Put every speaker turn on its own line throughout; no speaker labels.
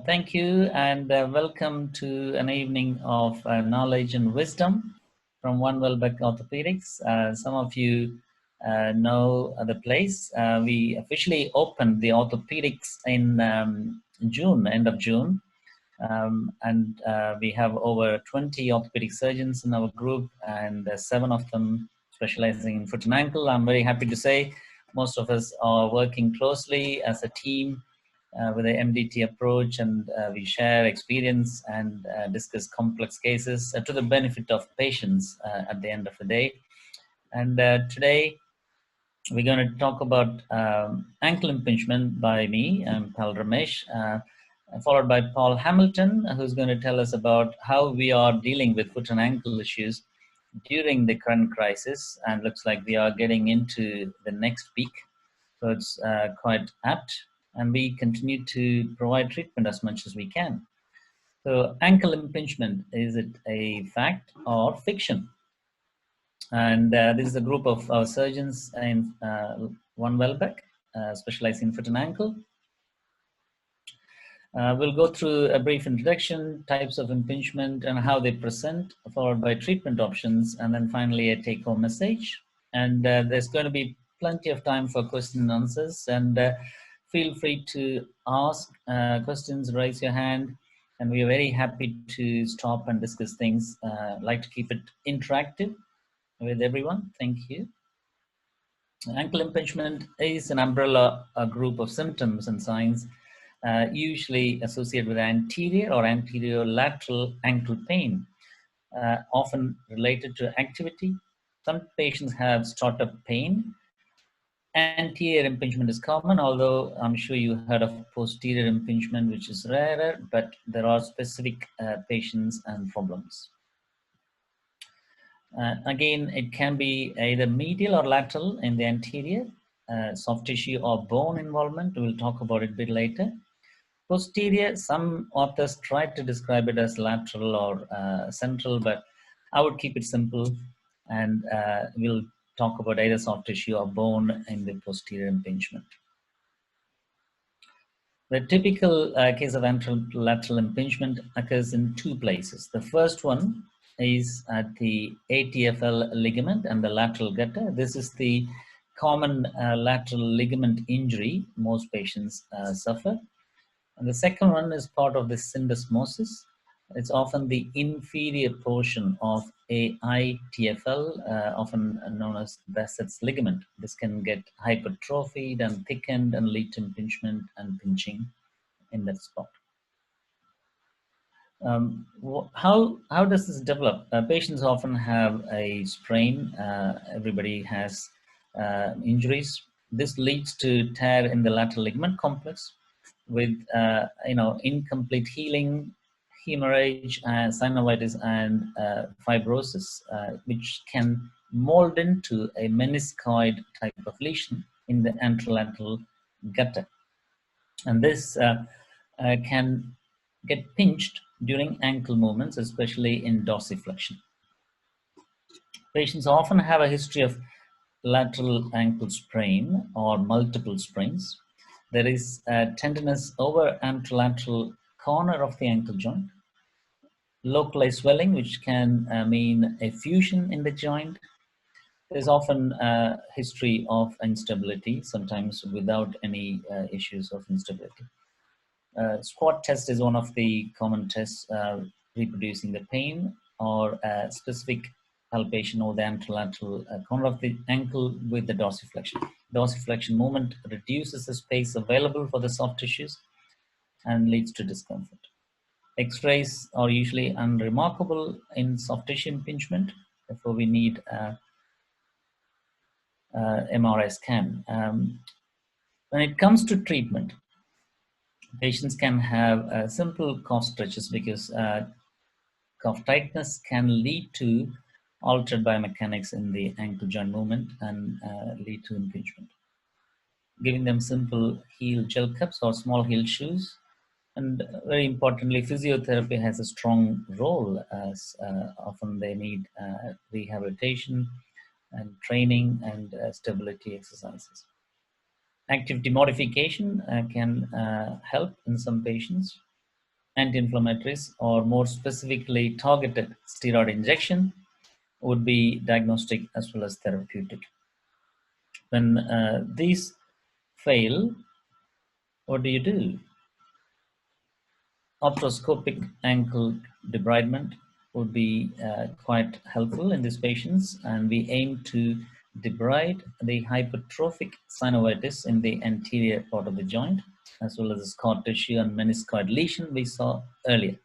Thank you, and welcome to an evening of knowledge and wisdom from OneWelbeck Orthopaedics. Some of you know the place. We officially opened the orthopedics in June, end of June, and we have over 20 orthopedic surgeons in our group, and 7 of them specializing in foot and ankle. I'm very happy to say most of us are working closely as a team with the MDT approach, and we share experience and discuss complex cases to the benefit of patients at the end of the day. And today we're going to talk about ankle impingement by me. I'm Pal Ramesh, followed by Paul Hamilton, who's going to tell us about how we are dealing with foot and ankle issues during the current crisis, and looks like we are getting into the next peak. So it's quite apt, and we continue to provide treatment as much as we can. So ankle impingement, is it a fact or fiction? And this is a group of our surgeons in OneWelbeck, specializing in foot and ankle. We'll go through a brief introduction, types of impingement and how they present, followed by treatment options, and then finally a take-home message. And there's going to be plenty of time for questions and answers, and feel free to ask questions, raise your hand, and we are very happy to stop and discuss things. Like to keep it interactive with everyone. Thank you. Ankle impingement is an umbrella group of symptoms and signs usually associated with anterior or anterior lateral ankle pain, often related to activity. Some patients have startup pain. Anterior impingement is common, although I'm sure you heard of posterior impingement, which is rarer, but there are specific patients and problems. Again, it can be either medial or lateral in the anterior, soft tissue or bone involvement. We'll talk about it a bit later. Posterior, some authors try to describe it as lateral or central, but I would keep it simple, and we'll talk about either soft tissue or bone in the posterior impingement. The typical case of anterolateral impingement occurs in 2 places. The first one is at the ATFL ligament and the lateral gutter. This is the common lateral ligament injury most patients suffer. And the second one is part of the syndesmosis. It's often the inferior portion of AITFL, often known as Bassett's ligament. This can get hypertrophied and thickened and lead to impingement and pinching in that spot. How does this develop? Patients often have a sprain. Everybody has injuries. This leads to tear in the lateral ligament complex with incomplete healing, hemorrhage, synovitis, and fibrosis, which can mold into a meniscoid type of lesion in the anterolateral gutter. And this can get pinched during ankle movements, especially in dorsiflexion. Patients often have a history of lateral ankle sprain or multiple sprains. There is tenderness over anterolateral corner of the ankle joint, localized swelling, which can mean a fusion in the joint. There's often a history of instability, sometimes without any issues of instability. Squat test is one of the common tests reproducing the pain, or specific palpation over the anterolateral corner of the ankle with the dorsiflexion. Dorsiflexion movement reduces the space available for the soft tissues and leads to discomfort. X-rays are usually unremarkable in soft tissue impingement, therefore we need MRI scan. When it comes to treatment, patients can have simple calf stretches, because calf tightness can lead to altered biomechanics in the ankle joint movement and lead to impingement. Giving them simple heel gel cups or small heel shoes. And very importantly, physiotherapy has a strong role, as often they need rehabilitation and training and stability exercises. Activity modification can help in some patients. anti-inflammatories, or more specifically targeted steroid injection would be diagnostic as well as therapeutic. When these fail, what do you do? Optoscopic ankle debridement would be quite helpful in these patients, and we aim to debride the hypertrophic synovitis in the anterior part of the joint, as well as the scar tissue and meniscoid lesion we saw earlier.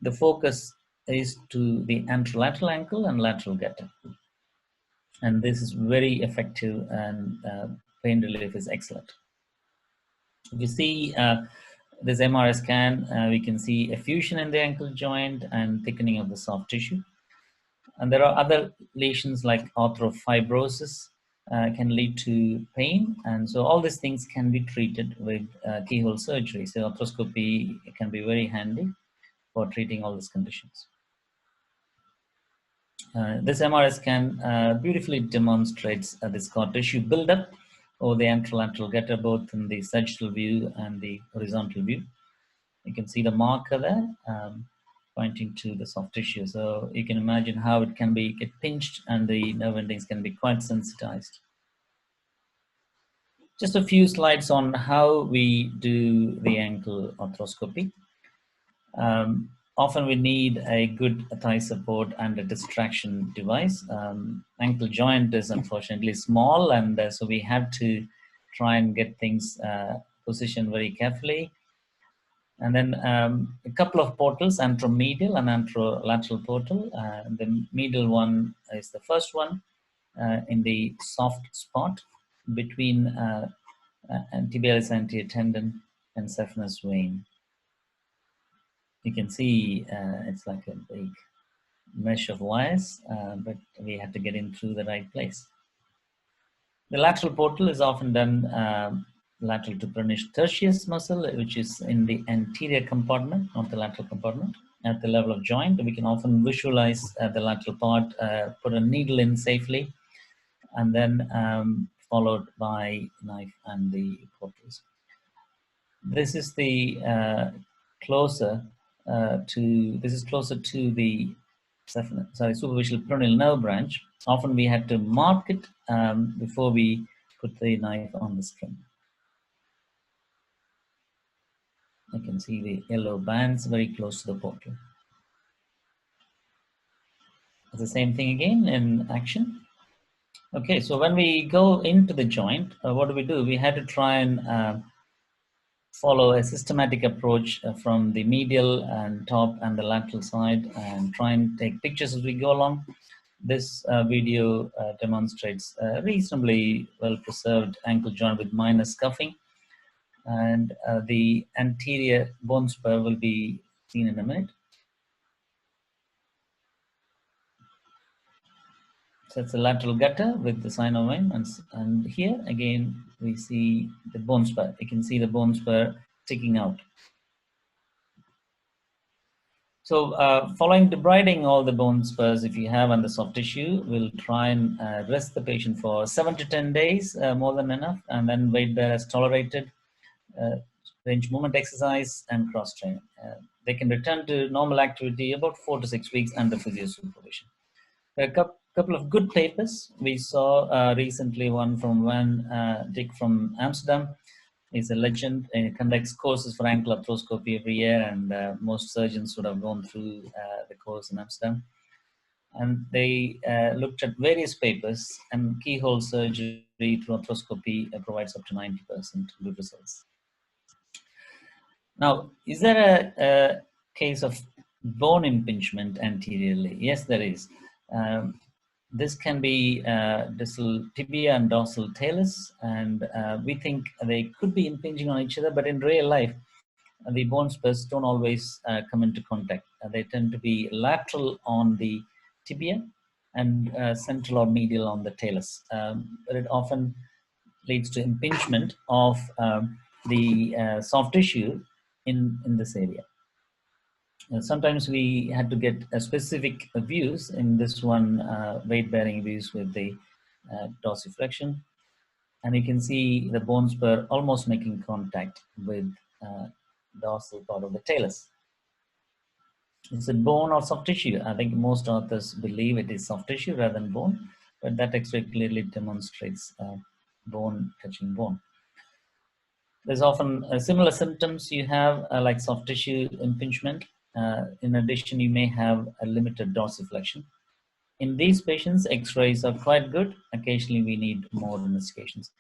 The focus is to the anterolateral ankle and lateral gutter, and this is very effective, and pain relief is excellent. If you see this MRI scan, we can see effusion in the ankle joint and thickening of the soft tissue. And there are other lesions like arthropfibrosis can lead to pain. And so all these things can be treated with keyhole surgery. So arthroscopy can be very handy for treating all these conditions. This MRI scan beautifully demonstrates the scar tissue buildup over the anterolateral gutter, both in the sagittal view and the horizontal view. You can see the marker there pointing to the soft tissue. So you can imagine how it can get pinched, and the nerve endings can be quite sensitized. Just a few slides on how we do the ankle arthroscopy. Often we need a good thigh support and a distraction device. Ankle joint is unfortunately small, and so we have to try and get things positioned very carefully. And then a couple of portals, anteromedial and anterolateral portal. The medial one is the first one in the soft spot between tibialis anterior tendon and saphenous vein. You can see it's like a big mesh of wires, but we have to get in through the right place. The lateral portal is often done lateral to peroneus tertius muscle, which is in the anterior compartment, not the lateral compartment. At the level of joint, we can often visualize the lateral part, put a needle in safely, and then followed by knife and the portals. This is the closer to the superficial peroneal nerve branch. Often we have to mark it before we put the knife on the skin. You can see the yellow bands very close to the portal. It's the same thing again in action. Okay, so when we go into the joint, what do? We had to try and follow a systematic approach from the medial and top and the lateral side, and try and take pictures as we go along. This video demonstrates a reasonably well preserved ankle joint with minor scuffing, and the anterior bone spur will be seen in a minute. So it's a lateral gutter with the synovium, and here again we see the bone spur. You can see the bone spur sticking out. So following debriding all the bone spurs, if you have on the soft tissue, we'll try and rest the patient for 7 to 10 days, more than enough, and then weight bear as tolerated, range movement exercise, and cross training. They can return to normal activity about 4 to 6 weeks under physio supervision. A couple of good papers. We saw recently one from Van Dijk from Amsterdam. He's a legend, and he conducts courses for ankle arthroscopy every year, and most surgeons would have gone through the course in Amsterdam. And they looked at various papers, and keyhole surgery through arthroscopy provides up to 90% good results. Now, is there a case of bone impingement anteriorly? Yes, there is. This can be distal tibia and dorsal talus, and we think they could be impinging on each other, but in real life, the bone spurs don't always come into contact. They tend to be lateral on the tibia and central or medial on the talus. But it often leads to impingement of the soft tissue in this area. Sometimes we had to get specific views. In this one, weight-bearing views with the dorsiflexion, and you can see the bone spur almost making contact with dorsal part of the talus. Is it bone or soft tissue? I think most authors believe it is soft tissue rather than bone, but that X-ray clearly demonstrates bone touching bone. There's often similar symptoms you have like soft tissue impingement. In addition, you may have a limited dorsiflexion. In these patients, X-rays are quite good. Occasionally, we need more investigations.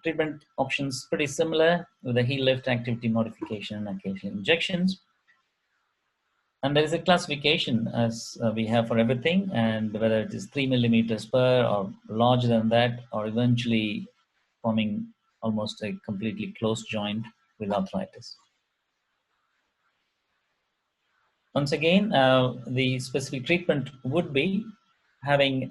Treatment options pretty similar with a heel lift activity modification and occasional injections. And there is a classification as we have for everything, and whether it is 3 millimeter spur or larger than that, or eventually forming almost a completely closed joint with arthritis. Once again, the specific treatment would be having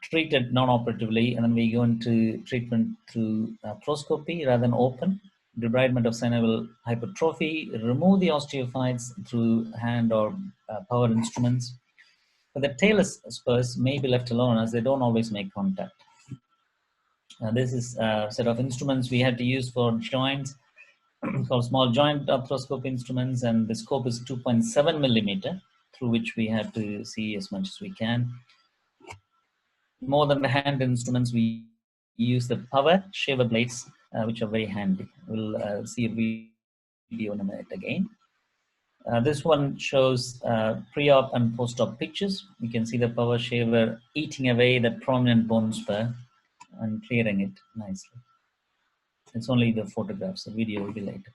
treated non-operatively, and then we go into treatment through Operoscopy rather than open. Debridement of synovial hypertrophy, remove the osteophytes through hand or power instruments. But the talus spurs may be left alone as they don't always make contact. This is a set of instruments we had to use for joints called small joint arthroscope instruments, and the scope is 2.7 millimeter, through which we had to see as much as we can. More than the hand instruments, we use the power shaver blades, which are very handy. We'll see a video in a minute again. This one shows pre-op and post-op pictures. You can see the power shaver eating away the prominent bone spur and clearing it nicely. It's only the photographs, the video will be later.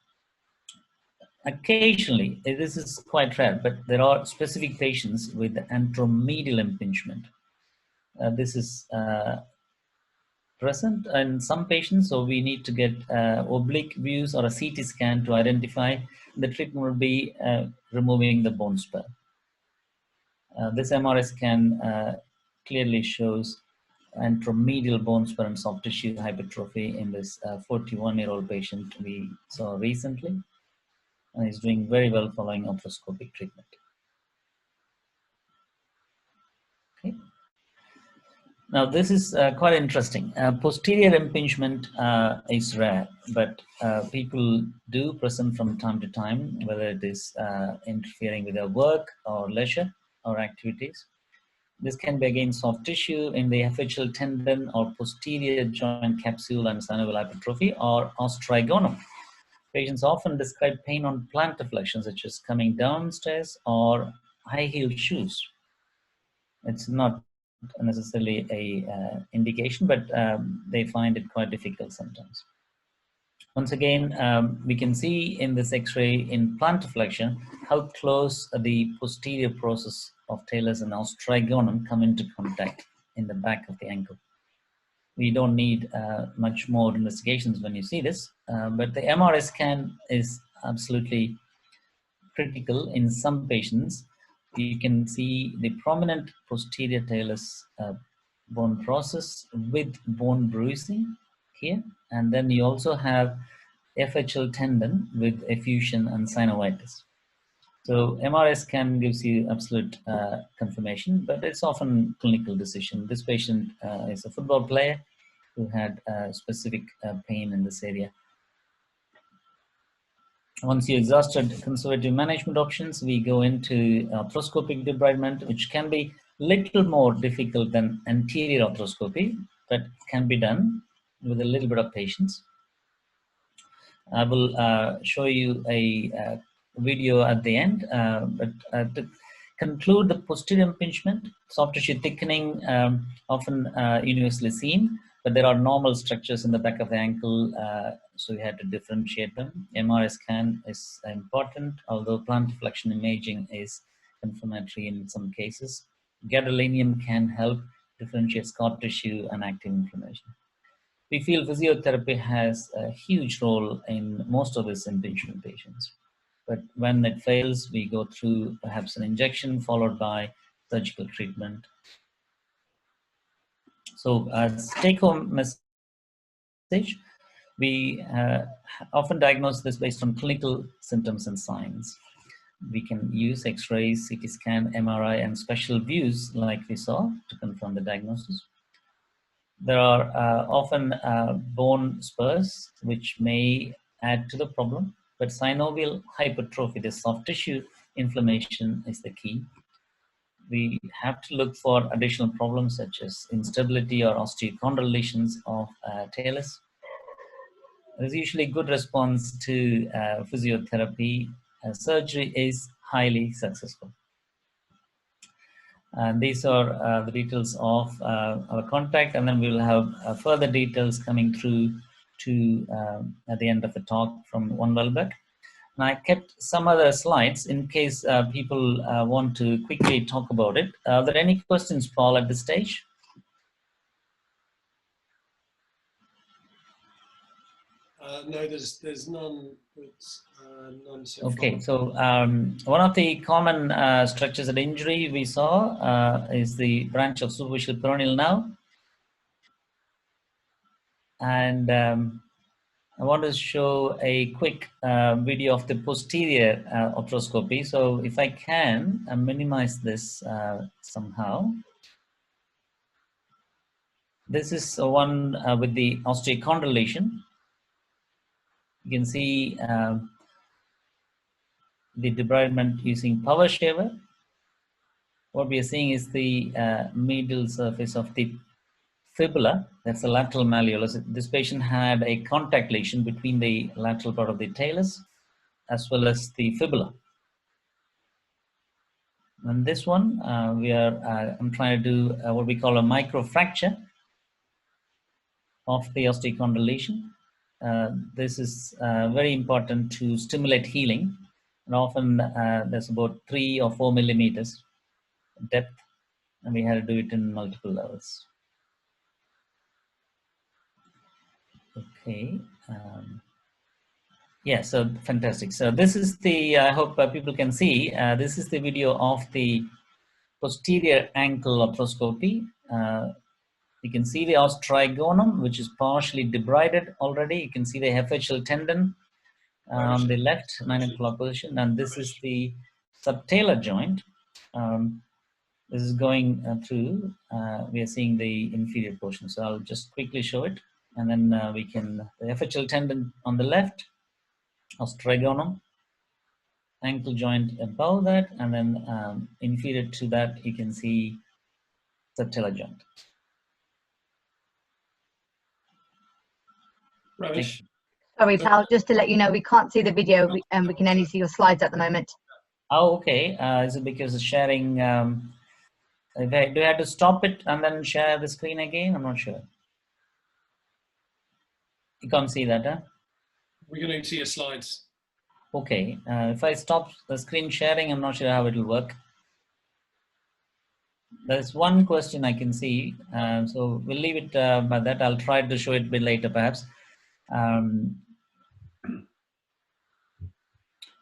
Occasionally, this is quite rare, but there are specific patients with anteromedial impingement. This is present in some patients, so we need to get oblique views or a CT scan to identify. The treatment will be removing the bone spur. This MRI scan clearly shows anteromedial bone spur and soft tissue hypertrophy in this 41-year-old patient we saw recently, and he's doing very well following optoscopic treatment. Okay. Now, this is quite interesting. Posterior impingement is rare, but people do present from time to time, whether it is interfering with their work or leisure or activities. This can be again soft tissue in the FHL tendon or posterior joint capsule and synovial hypertrophy or ostrigonum. Patients often describe pain on plantar flexion, such as coming downstairs or high-heeled shoes. It's not necessarily a indication, but they find it quite difficult sometimes. Once again, we can see in this X-ray in plantar flexion how close the posterior process of talus and ostrigonum come into contact in the back of the ankle. We don't need much more investigations when you see this, but the MRI scan is absolutely critical in some patients. You can see the prominent posterior talus bone process with bone bruising here, and then you also have FHL tendon with effusion and synovitis. So MRI scan gives you absolute confirmation, but it's often clinical decision. This patient is a football player who had specific pain in this area. Once you exhausted conservative management options, we go into arthroscopic debridement, which can be little more difficult than anterior arthroscopy, but can be done with a little bit of patience. I will show you a video at the end, but to conclude the posterior impingement, soft tissue thickening often universally seen, but there are normal structures in the back of the ankle, so we had to differentiate them. MRI scan is important, although plantar flexion imaging is confirmatory in some cases. Gadolinium can help differentiate scar tissue and active inflammation. We feel physiotherapy has a huge role in most of these impingement patients. But when it fails, we go through perhaps an injection followed by surgical treatment. So as take-home message, we often diagnose this based on clinical symptoms and signs. We can use X-rays, CT scan, MRI, and special views like we saw to confirm the diagnosis. There are often bone spurs which may add to the problem, but synovial hypertrophy, the soft tissue inflammation, is the key. We have to look for additional problems such as instability or osteochondral lesions of talus. There's usually good response to physiotherapy. Surgery is highly successful. And these are the details of our contact, and then we will have further details coming through to at the end of the talk from OneWelbeck. And I kept some other slides in case people want to quickly talk about it. Are there any questions, Paul, at this stage?
No, there's none. None so
okay,
far.
So one of the common structures of injury we saw is the branch of superficial peroneal nerve. And I want to show a quick video of the posterior operoscopy. So if I can minimize this somehow. This is one with the osteochondral lesion. You can see the debridement using power shaver. What we are seeing is the medial surface of the fibula. That's the lateral malleolus. This patient had a contact lesion between the lateral part of the talus as well as the fibula. And this one, I'm trying to do what we call a microfracture of the osteochondral lesion. This is very important to stimulate healing. And often there's about 3 or 4 millimeters depth, and we had to do it in multiple levels. Okay. Yeah, so fantastic. So this is the, I hope people can see, this is the video of the posterior ankle laproscopy. You can see the os trigonum, which is partially debrided already. You can see the FHL tendon on the left, 9 o'clock position, and this is the subtalar joint. This is going through, we are seeing the inferior portion. So I'll just quickly show it, and then we can, the FHL tendon on the left, os trigonum, ankle joint above that, and then inferior to that, you can see subtalar joint.
Ramesh?
Sorry, Pal, just to let you know, we can't see the video and we can only see your slides at the moment.
Oh, okay. Is it because it's sharing? Do I have to stop it and then share the screen again? I'm not sure. You can't see that, huh?
We're going to see your slides.
Okay. If I stop the screen sharing, I'm not sure how it will work. There's one question I can see, so we'll leave it by that. I'll try to show it a bit later, perhaps.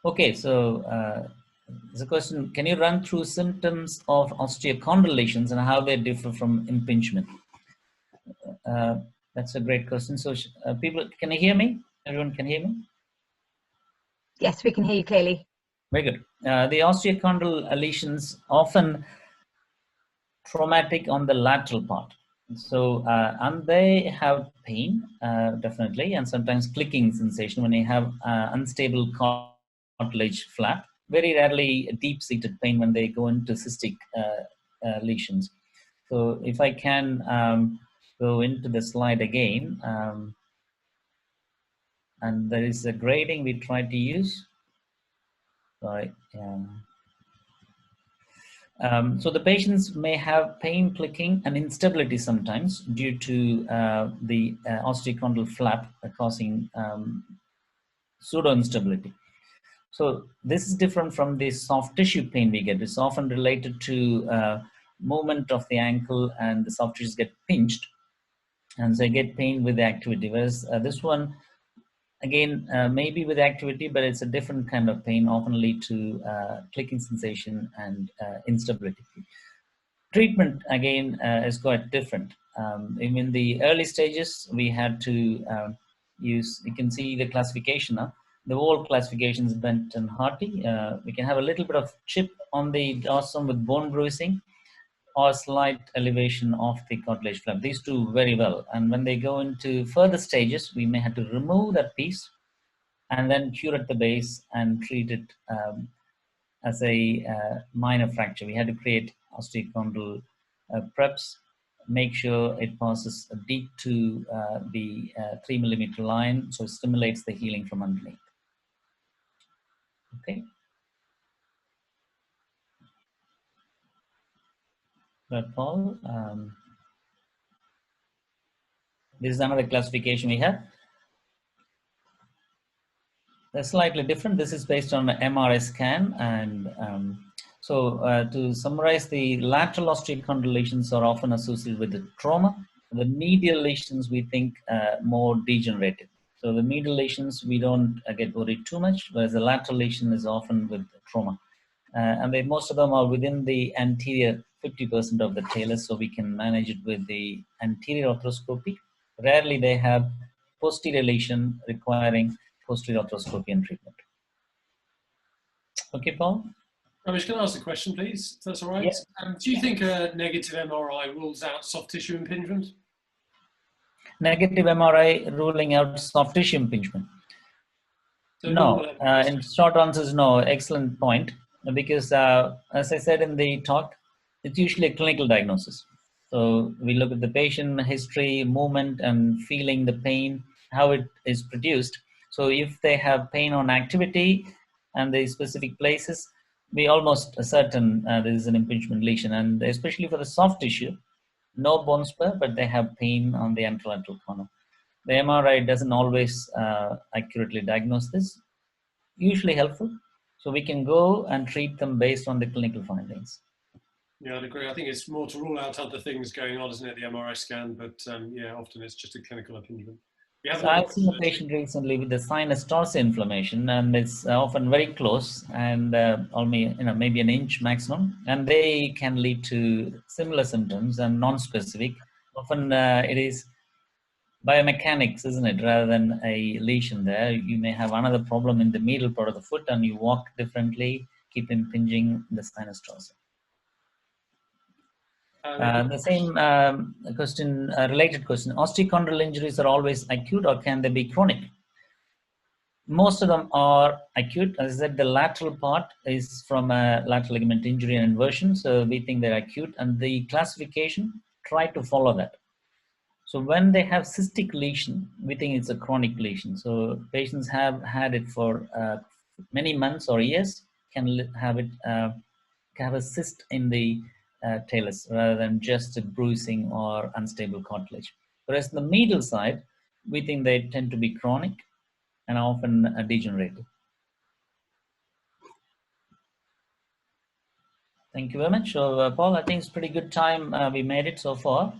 Okay, so there's a question. Can you run through symptoms of osteochondral lesions and how they differ from impingement? That's a great question. So people, can you hear me? Everyone can hear me?
Yes, we can hear you clearly.
Very good. The osteochondral lesions often traumatic on the lateral part. So, and they have pain, definitely, and sometimes clicking sensation when you have unstable cartilage flap. Very rarely deep-seated pain when they go into cystic lesions. So if I can go into the slide again, and there is a grading we try to use. Sorry. So the patients may have pain, clicking, and instability sometimes due to the osteochondral flap causing pseudo instability. So this is different from the soft tissue pain we get. It's often related to movement of the ankle, and the soft tissues get pinched, and so I get pain with the activity. Whereas this one, again, maybe with activity, but it's a different kind of pain, often lead to clicking sensation and instability. Treatment, again, is quite different. In the early stages, we had to use, you can see the classification now. The whole classification is bent and hearty. We can have a little bit of chip on the dorsum with bone bruising, or slight elevation of the cartilage flap. These do very well. And when they go into further stages, we may have to remove that piece and then cure at the base and treat it as a minor fracture. We had to create osteochondral preps, make sure it passes deep to the 3 millimeter line, so it stimulates the healing from underneath. Okay. But Paul, this is another classification we have. They're slightly different. This is based on an MRI scan. And to summarize, the lateral osteocondulations are often associated with the trauma. The medial lesions we think more degenerative. So the medial lesions, we don't get worried too much, whereas the lateral lesion is often with trauma. And most of them are within the anterior 50% of the talus, so we can manage it with the anterior arthroscopy. Rarely they have posterior lesion requiring posterior arthroscopy and treatment. Okay, Paul?
Ramesh, can I ask a question, please? If that's all right.
Yeah.
Do you think a negative MRI rules out soft tissue impingement?
Negative MRI ruling out soft tissue impingement.
So
No, in short answer is no. Excellent point. Because as I said in the talk, it's usually a clinical diagnosis. So we look at the patient history, movement, and feeling the pain, how it is produced. So if they have pain on activity and the specific places, we almost certain there is an impingement lesion. And especially for the soft tissue, no bone spur, but they have pain on the anterolateral corner. The MRI doesn't always accurately diagnose this. Usually helpful. So we can go and treat them based on the clinical findings.
Yeah, I'd agree. I think it's more to rule out other things going on, isn't it, the MRI scan? But yeah, often it's just a clinical impingement.
So I've seen a patient recently with the sinus tarsi inflammation, and it's often very close and only maybe an inch maximum, and they can lead to similar symptoms and non-specific. Often it is biomechanics, isn't it, rather than a lesion there. You may have another problem in the medial part of the foot and you walk differently, keep impinging the sinus tarsi. The same question, related question, osteochondral injuries are always acute or can they be chronic? Most of them are acute. As I said, the lateral part is from a lateral ligament injury and inversion, so we think they're acute, and the classification, try to follow that. So when they have cystic lesion, we think it's a chronic lesion. So patients have had it for many months or years, can have a cyst in the talus rather than just a bruising or unstable cartilage. Whereas the medial side, we think they tend to be chronic and often degenerative. Thank you very much. So Paul, I think it's pretty good time we made it so far.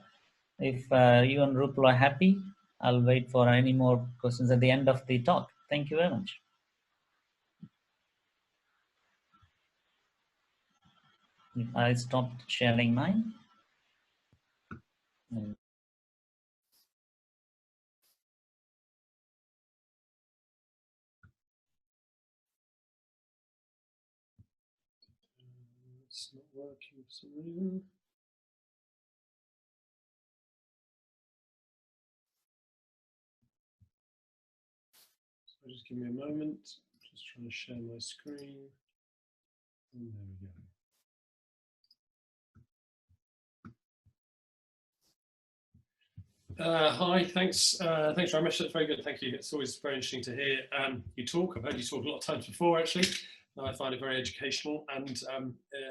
If you and Rupal are happy, I'll wait for any more questions at the end of the talk. Thank you very much. I stopped sharing mine.
It's not working for some reason. So just give me a moment. Just trying to share my screen. And there we go. Hi, thanks Ramesh. That's very good. Thank you. It's always very interesting to hear you talk. I've heard you talk a lot of times before, actually. And I find it very educational, and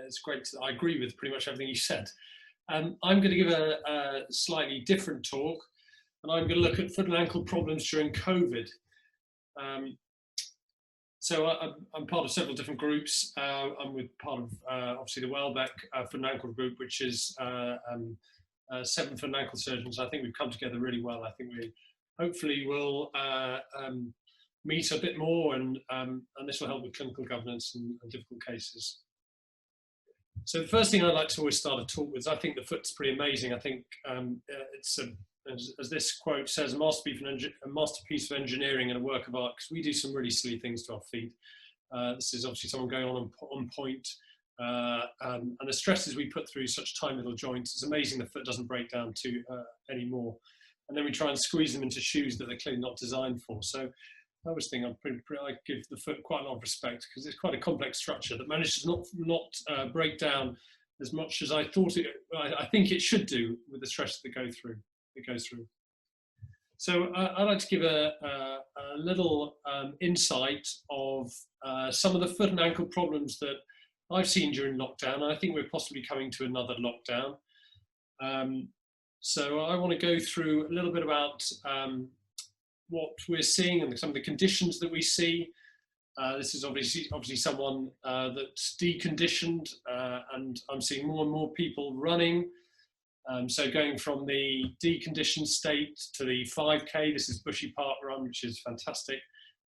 it's great. I agree with pretty much everything you said. I'm going to give a slightly different talk, and I'm going to look at foot and ankle problems during COVID. So I'm part of several different groups. I'm with part of obviously the Welbeck foot and ankle group, which is 7 foot and ankle surgeons. I think we've come together really well. I think we hopefully will meet a bit more, and this will help with clinical governance and difficult cases. So the first thing I'd like to always start a talk with is I think the foot's pretty amazing. I think it's as this quote says, a masterpiece of engineering and a work of art, because we do some really silly things to our feet. This is obviously someone going on point. And the stresses we put through such tiny little joints, it's amazing the foot doesn't break down anymore. And then we try and squeeze them into shoes that they're clearly not designed for. So I always think I give the foot quite a lot of respect because it's quite a complex structure that manages to not break down as much as I think it should do with the stress that it goes through. So I'd like to give a little insight of some of the foot and ankle problems that I've seen during lockdown. And I think we're possibly coming to another lockdown. So I want to go through a little bit about what we're seeing and some of the conditions that we see. This is obviously someone that's deconditioned, and I'm seeing more and more people running. So going from the deconditioned state to the 5K, this is Bushy Park Run, which is fantastic.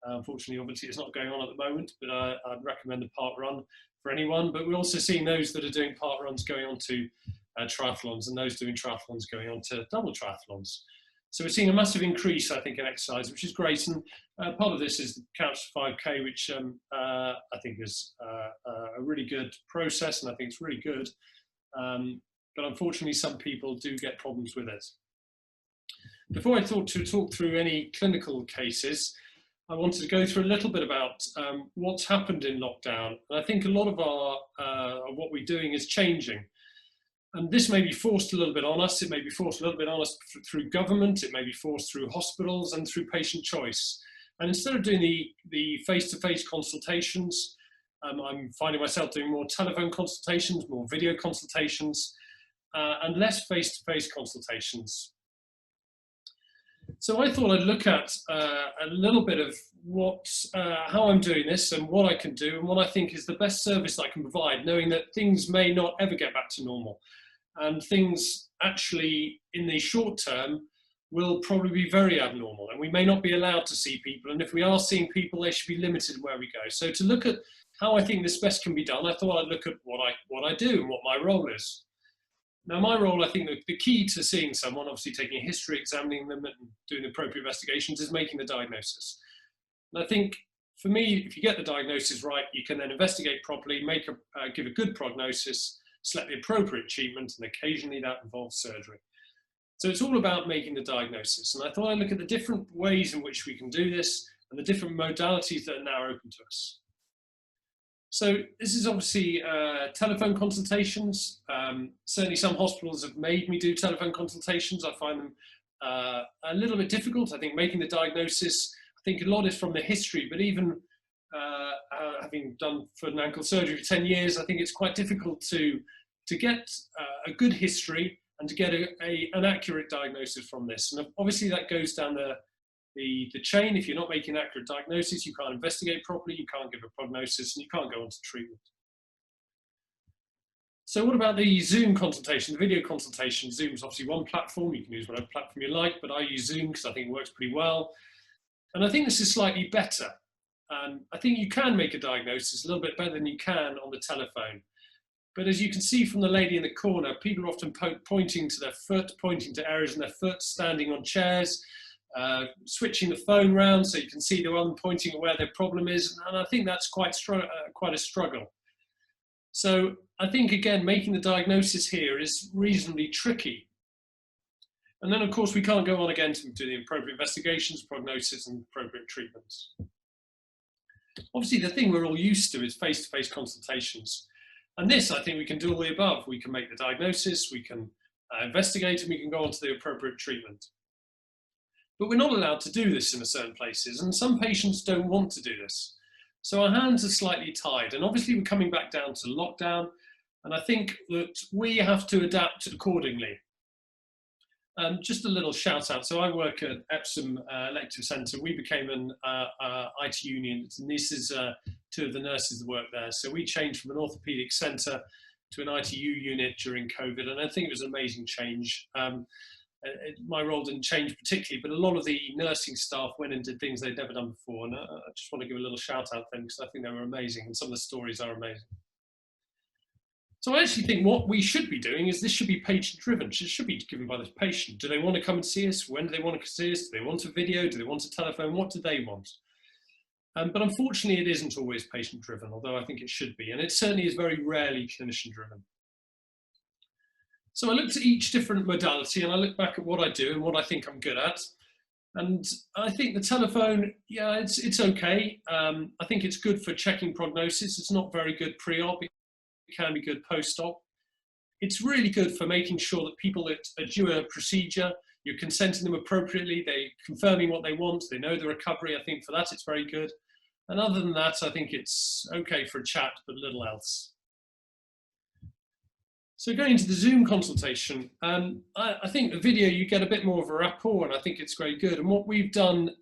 Unfortunately, obviously it's not going on at the moment, but I'd recommend the park run for anyone. But we're also seeing those that are doing park runs going on to triathlons, and those doing triathlons going on to double triathlons. So we're seeing a massive increase, I think, in exercise, which is great. And part of this is the Couch 5K, which I think is a really good process, and I think it's really good. But unfortunately, some people do get problems with it. Before I thought to talk through any clinical cases, I wanted to go through a little bit about what's happened in lockdown. And I think a lot of what we're doing is changing. And this may be forced a little bit on us. It may be forced a little bit on us through government. It may be forced through hospitals and through patient choice. And instead of doing the face-to-face consultations, I'm finding myself doing more telephone consultations, more video consultations, and less face-to-face consultations. So I thought I'd look at a little bit of how I'm doing this and what I can do and what I think is the best service I can provide, knowing that things may not ever get back to normal. And things actually, in the short term, will probably be very abnormal, and we may not be allowed to see people. And if we are seeing people, they should be limited where we go. So to look at how I think this best can be done, I thought I'd look at what I do and what my role is. Now, my role, I think the key to seeing someone, obviously taking a history, examining them and doing the appropriate investigations, is making the diagnosis. And I think, for me, if you get the diagnosis right, you can then investigate properly, give a good prognosis, select the appropriate treatment, and occasionally that involves surgery. So it's all about making the diagnosis. And I thought I'd look at the different ways in which we can do this and the different modalities that are now open to us. So this is obviously telephone consultations. Certainly some hospitals have made me do telephone consultations. I find them a little bit difficult. I think making the diagnosis, I think a lot is from the history, but even having done foot and ankle surgery for 10 years, I think it's quite difficult to get a good history and to get an accurate diagnosis from this. And obviously that goes down the chain. If you're not making an accurate diagnosis, you can't investigate properly, you can't give a prognosis, and you can't go on to treatment. So what about the Zoom consultation, the video consultation? Zoom is obviously one platform. You can use whatever platform you like, but I use Zoom because I think it works pretty well. And I think this is slightly better. I think you can make a diagnosis a little bit better than you can on the telephone. But as you can see from the lady in the corner, people are often pointing to their foot, pointing to areas in their foot, standing on chairs, switching the phone round so you can see the one pointing at where their problem is. And I think that's quite a struggle. So I think, again, making the diagnosis here is reasonably tricky. And then, of course, we can't go on again to do the appropriate investigations, prognosis, and appropriate treatments. Obviously, the thing we're all used to is face-to-face consultations. And this, I think we can do all the above. We can make the diagnosis, we can investigate, and we can go on to the appropriate treatment. But we're not allowed to do this in certain places, and some patients don't want to do this. So our hands are slightly tied, and obviously we're coming back down to lockdown, and I think that we have to adapt accordingly. Just a little shout out. So I work at Epsom Elective Centre. We became an IT union, and this is two of the nurses that work there. So we changed from an orthopaedic centre to an ITU unit during COVID, and I think it was an amazing change. My role didn't change particularly, but a lot of the nursing staff went and did things they'd never done before, and I just want to give a little shout out to them because I think they were amazing, and some of the stories are amazing. So I actually think what we should be doing is this should be patient-driven. It should be given by the patient. Do they want to come and see us? When do they want to see us? Do they want a video? Do they want a telephone? What do they want? But unfortunately, it isn't always patient-driven, although I think it should be. And it certainly is very rarely clinician-driven. So I looked at each different modality and I look back at what I do and what I think I'm good at. And I think the telephone, yeah, it's okay. I think it's good for checking prognosis. It's not very good pre-op. It can be good post-op. It's really good for making sure that people that are due a procedure, you're consenting them appropriately, they're confirming what they want, they know the recovery. I think for that it's very good. And other than that, I think it's okay for a chat, but little else. So going into the Zoom consultation, I think the video, you get a bit more of a rapport, and I think it's very good. And what we've done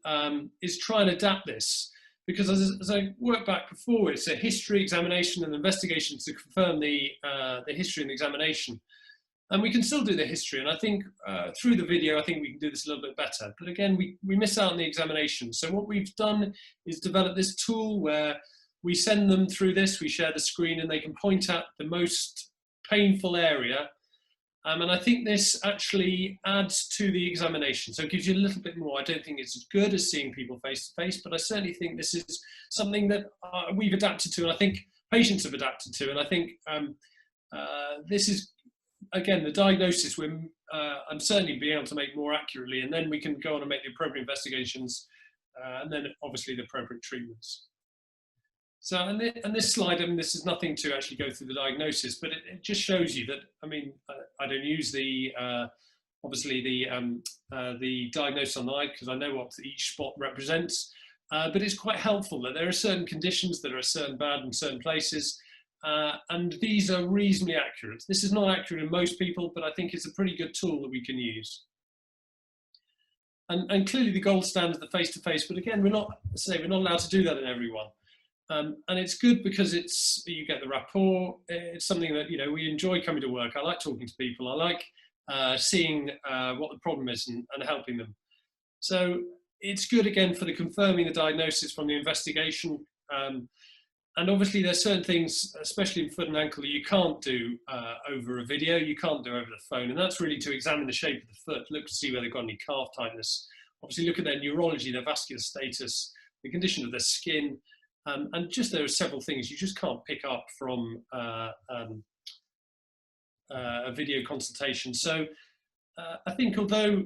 is try and adapt this, because as I worked back before, it's a history, examination, and investigation to confirm the history and the examination. And we can still do the history, and I think through the video, I think we can do this a little bit better. But again, we miss out on the examination. So what we've done is develop this tool where we send them through this, we share the screen, and they can point at the most painful area. And I think this actually adds to the examination. So it gives you a little bit more. I don't think it's as good as seeing people face to face, but I certainly think this is something that we've adapted to, and I think patients have adapted to. And I think this is, again, the diagnosis I'm certainly being able to make more accurately, and then we can go on and make the appropriate investigations, and then obviously the appropriate treatments. So, and this slide, I mean, this is nothing to actually go through the diagnosis, but it just shows you that, I mean, I don't use the, obviously the diagnosis on the eye, because I know what each spot represents, but it's quite helpful that there are certain conditions that are certain bad in certain places, and these are reasonably accurate. This is not accurate in most people, but I think it's a pretty good tool that we can use. And clearly the gold standard is the face-to-face, but again, we're not allowed to do that in everyone. And it's good because you get the rapport. It's something that, you know, we enjoy coming to work. I like talking to people. I like seeing what the problem is and helping them. So it's good, again, for the confirming the diagnosis from the investigation. And obviously there's certain things, especially in foot and ankle, that you can't do over a video, you can't do over the phone. And that's really to examine the shape of the foot, look to see whether they've got any calf tightness. Obviously look at their neurology, their vascular status, the condition of their skin. And just there are several things you just can't pick up from a video consultation. So I think although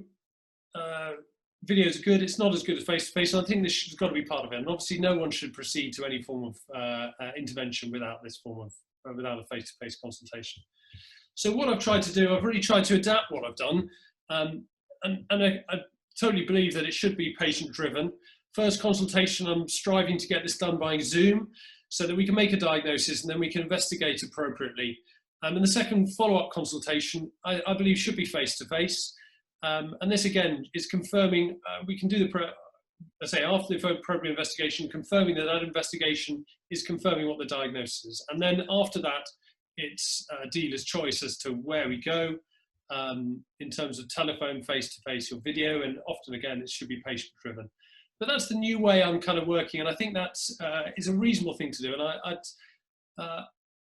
videos are good, it's not as good as face-to-face. And I think this has got to be part of it. And obviously no one should proceed to any form of intervention without this form of, without a face-to-face consultation. So what I've tried to do, I've really tried to adapt what I've done. And I totally believe that it should be patient-driven. First consultation, I'm striving to get this done by Zoom so that we can make a diagnosis and then we can investigate appropriately. And the second follow-up consultation, I believe, should be face-to-face. And this, again, is confirming, we can do let's say, after the appropriate investigation, confirming that that investigation is confirming what the diagnosis is. And then after that, it's dealer's choice as to where we go in terms of telephone, face-to-face, or video. And often, again, it should be patient-driven. But that's the new way I'm kind of working, and I think that is a reasonable thing to do. And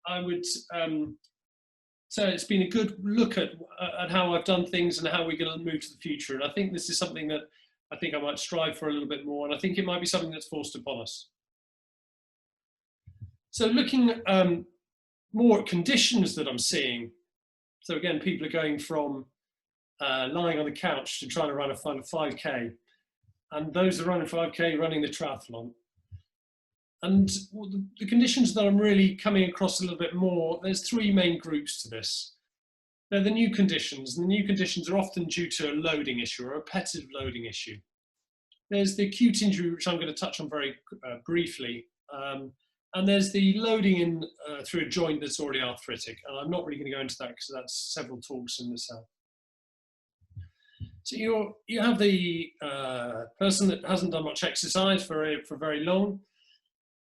I would say it's been a good look at how I've done things and how we're going to move to the future. And I think this is something that I think I might strive for a little bit more, and I think it might be something that's forced upon us. So looking more at conditions that I'm seeing. So again, people are going from lying on the couch to trying to run a 5K. And those that are running 5K, running the triathlon. And the conditions that I'm really coming across a little bit more, there's three main groups to this. They're the new conditions, and the new conditions are often due to a loading issue or a repetitive loading issue. There's the acute injury, which I'm going to touch on very briefly. And there's the loading in through a joint that's already arthritic. And I'm not really going to go into that because that's several talks in itself. So you have the person that hasn't done much exercise for very long,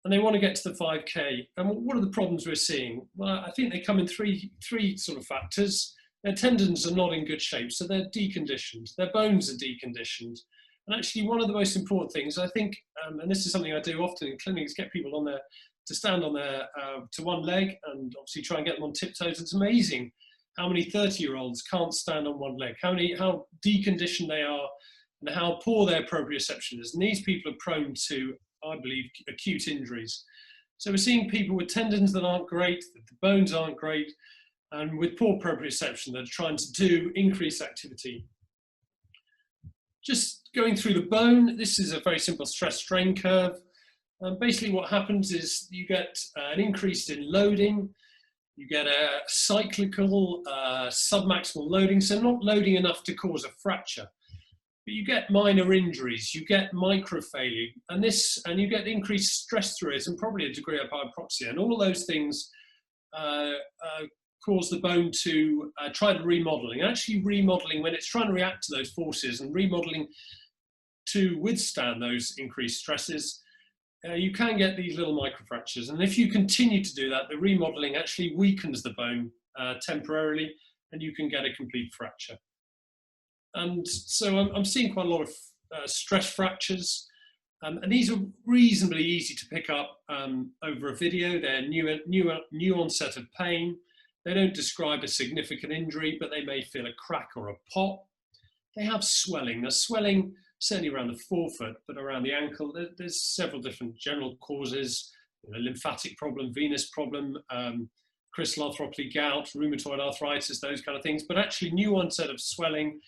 and they want to get to the 5K. And what are the problems we're seeing? Well, I think they come in three sort of factors. Their tendons are not in good shape, so they're deconditioned. Their bones are deconditioned. And actually, one of the most important things, I think, and this is something I do often in clinics, get people on there to stand on their to one leg, and obviously try and get them on tiptoes. It's amazing how many 30-year-olds can't stand on one leg, how deconditioned they are, and how poor their proprioception is. And these people are prone to, I believe, acute injuries. So we're seeing people with tendons that aren't great, the bones aren't great, and with poor proprioception that are trying to do increased activity. Just going through the bone, this is a very simple stress strain curve. Basically what happens is you get an increase in loading, you get a cyclical submaximal loading, so not loading enough to cause a fracture. But you get minor injuries, you get microfailure, and you get increased stress through it, and probably a degree of hypoxia, and all those things cause the bone to try the remodeling. Actually, remodeling when it's trying to react to those forces and remodeling to withstand those increased stresses, you can get these little microfractures. And if you continue to do that, the remodeling actually weakens the bone temporarily, and you can get a complete fracture. And so I'm seeing quite a lot of stress fractures. And these are reasonably easy to pick up over a video. They're new onset of pain. They don't describe a significant injury, but they may feel a crack or a pop. They have swelling. There's swelling certainly around the forefoot, but around the ankle, there's several different general causes, lymphatic problem, venous problem, crystal arthropathy, gout, rheumatoid arthritis, those kind of things. But actually new onset of swelling,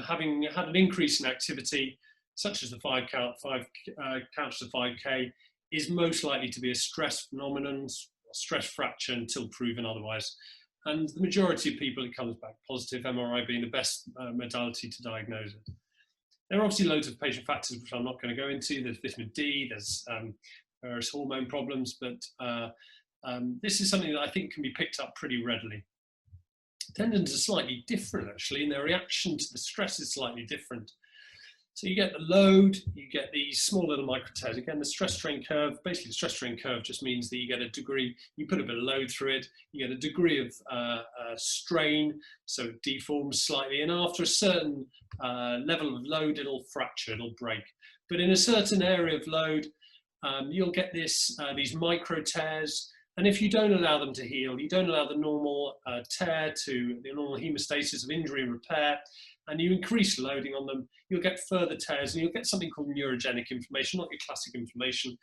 having had an increase in activity, such as the 5 count to 5K, is most likely to be a stress phenomenon, stress fracture until proven otherwise. And the majority of people, it comes back positive, MRI being the best modality to diagnose it. There are obviously loads of patient factors, which I'm not going to go into. There's vitamin D, there's various hormone problems, but this is something that I think can be picked up pretty readily. Tendons are slightly different, actually, and their reaction to the stress is slightly different. So you get the load, you get these small little micro tears. Again, the stress strain curve, basically the stress strain curve just means that you get a degree, you put a bit of load through it, you get a degree of strain, so it deforms slightly, and after a certain level of load, it'll fracture, it'll break. But in a certain area of load, you'll get these micro tears, and if you don't allow them to heal, you don't allow the normal tear to the normal hemostasis of injury and repair, and you increase loading on them, you'll get further tears, and you'll get something called neurogenic inflammation, not your classic inflammation,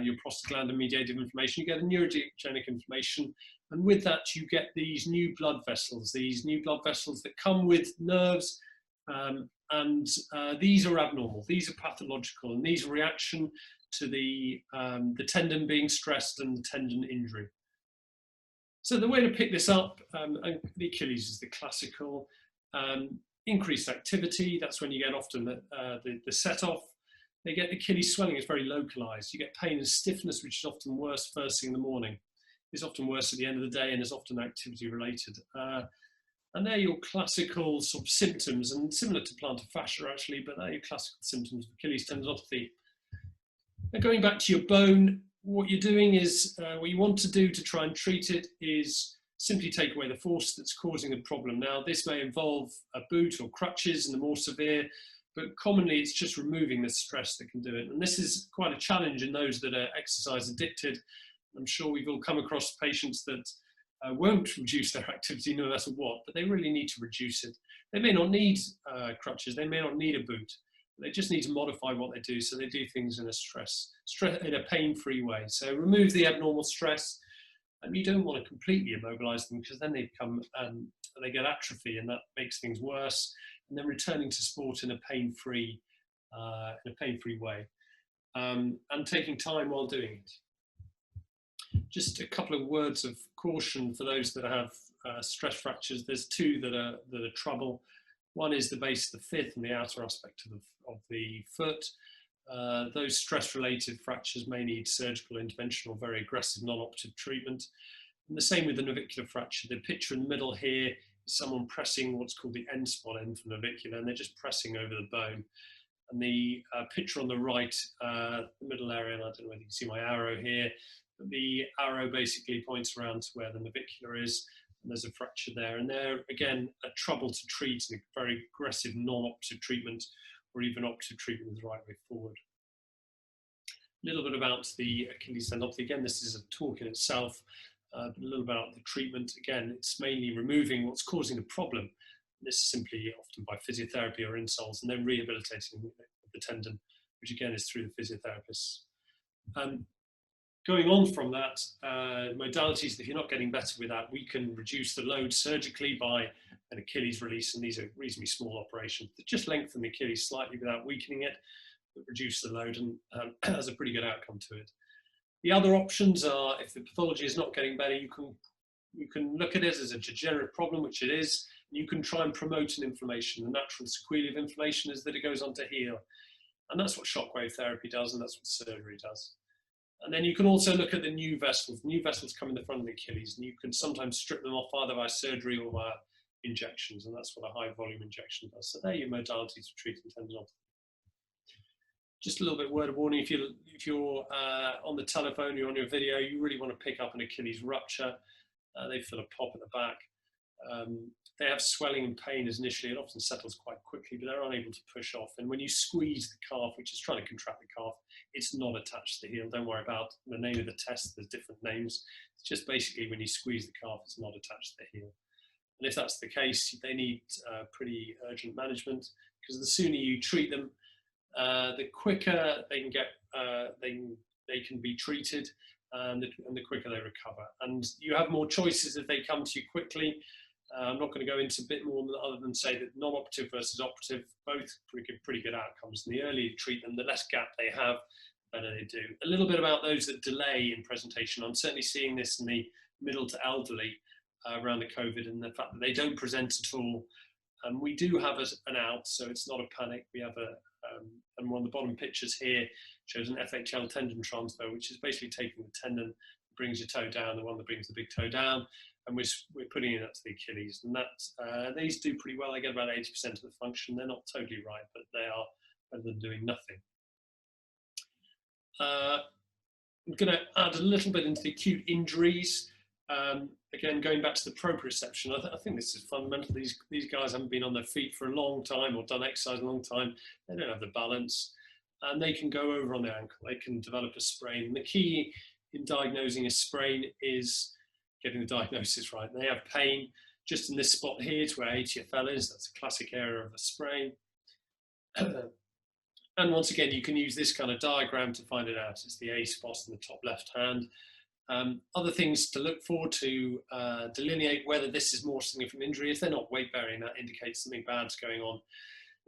your prostaglandin-mediated inflammation. You get a neurogenic inflammation, and with that you get these new blood vessels that come with nerves, and these are abnormal, these are pathological, and these are reaction to the tendon being stressed and the tendon injury. So the way to pick this up, the Achilles is the classical. Increased activity, that's when you get often the set-off. They get Achilles swelling, it's very localized. You get pain and stiffness, which is often worse first thing in the morning. It's often worse at the end of the day, and is often activity related. And they're your classical sort of symptoms, and similar to plantar fascia actually, but they're your classical symptoms of Achilles tendinopathy. Now going back to your bone, what you're doing is, what you want to do to try and treat it is simply take away the force that's causing the problem. Now, this may involve a boot or crutches in the more severe, but commonly it's just removing the stress that can do it. And this is quite a challenge in those that are exercise addicted. I'm sure we've all come across patients that won't reduce their activity no matter what, but they really need to reduce it. They may not need crutches, they may not need a boot. They just need to modify what they do, so they do things in a pain-free way. So remove the abnormal stress. And you don't want to completely immobilize them, because then they become, they get atrophy, and that makes things worse. And then returning to sport in a pain-free way, and taking time while doing it. Just a couple of words of caution for those that have stress fractures. There's two that are trouble. One is the base of the fifth and the outer aspect of the foot. Those stress-related fractures may need surgical intervention or very aggressive non-operative treatment. And the same with the navicular fracture. The picture in the middle here is someone pressing what's called the end spot end for navicular, and they're just pressing over the bone. And the picture on the right, the middle area, and I don't know whether you can see my arrow here, but the arrow basically points around to where the navicular is, and there's a fracture there. And they're, again, a trouble to treat, and a very aggressive non-operative treatment, or even operative treatment is the right way forward. A little bit about the Achilles tendinopathy. Again, this is a talk in itself, but a little bit about the treatment. Again, it's mainly removing what's causing the problem. This is simply often by physiotherapy or insoles, and then rehabilitating the tendon, which again is through the physiotherapists. Going on from that, modalities, if you're not getting better with that, we can reduce the load surgically by an Achilles release, and these are reasonably small operations that just lengthen the Achilles slightly without weakening it, but reduce the load, and has a pretty good outcome to it. The other options are, if the pathology is not getting better, you can look at it as a degenerative problem, which it is. You can try and promote an inflammation. The natural sequelae of inflammation is that it goes on to heal, and that's what shockwave therapy does, and that's what surgery does. And then you can also look at the new vessels. New vessels come in the front of the Achilles, and you can sometimes strip them off either by surgery or by injections, and that's what a high volume injection does. So there are your modalities for treating tendinopathy. Just a little bit word of warning, if you're on the telephone, you're on your video, you really want to pick up an Achilles rupture. They feel a pop at the back. They have swelling and pain as initially. It often settles quite quickly, but they're unable to push off. And when you squeeze the calf, which is trying to contract the calf, it's not attached to the heel. Don't worry about the name of the test. There's different names. It's just basically when you squeeze the calf, it's not attached to the heel. And if that's the case, they need pretty urgent management, because the sooner you treat them, the quicker they can get, they can be treated, and the quicker they recover. And you have more choices if they come to you quickly. I'm not going to go into a bit more other than say that non-operative versus operative, both pretty good outcomes. And the earlier you treat them, the less gap they have, the better they do. A little bit about those that delay in presentation. I'm certainly seeing this in the middle to elderly around the COVID, and the fact that they don't present at all. We do have an out, so it's not a panic. We have and one of the bottom pictures here shows an FHL tendon transfer, which is basically taking the tendon, brings your toe down, the one that brings the big toe down, and we're putting it up to the Achilles. And that these do pretty well. They get about 80% of the function. They're not totally right, but they are better than doing nothing. I'm going to add a little bit into the acute injuries. Again, going back to the proprioception, I think this is fundamental. These guys haven't been on their feet for a long time or done exercise a long time. They don't have the balance, and they can go over on the ankle. They can develop a sprain. And the key in diagnosing a sprain is getting the diagnosis right. They have pain just in this spot here to where ATFL is. That's a classic area of a sprain. And once again, you can use this kind of diagram to find it out. It's the A spot in the top left hand. Other things to look for to delineate whether this is more significant injury. If they're not weight bearing, that indicates something bad's going on.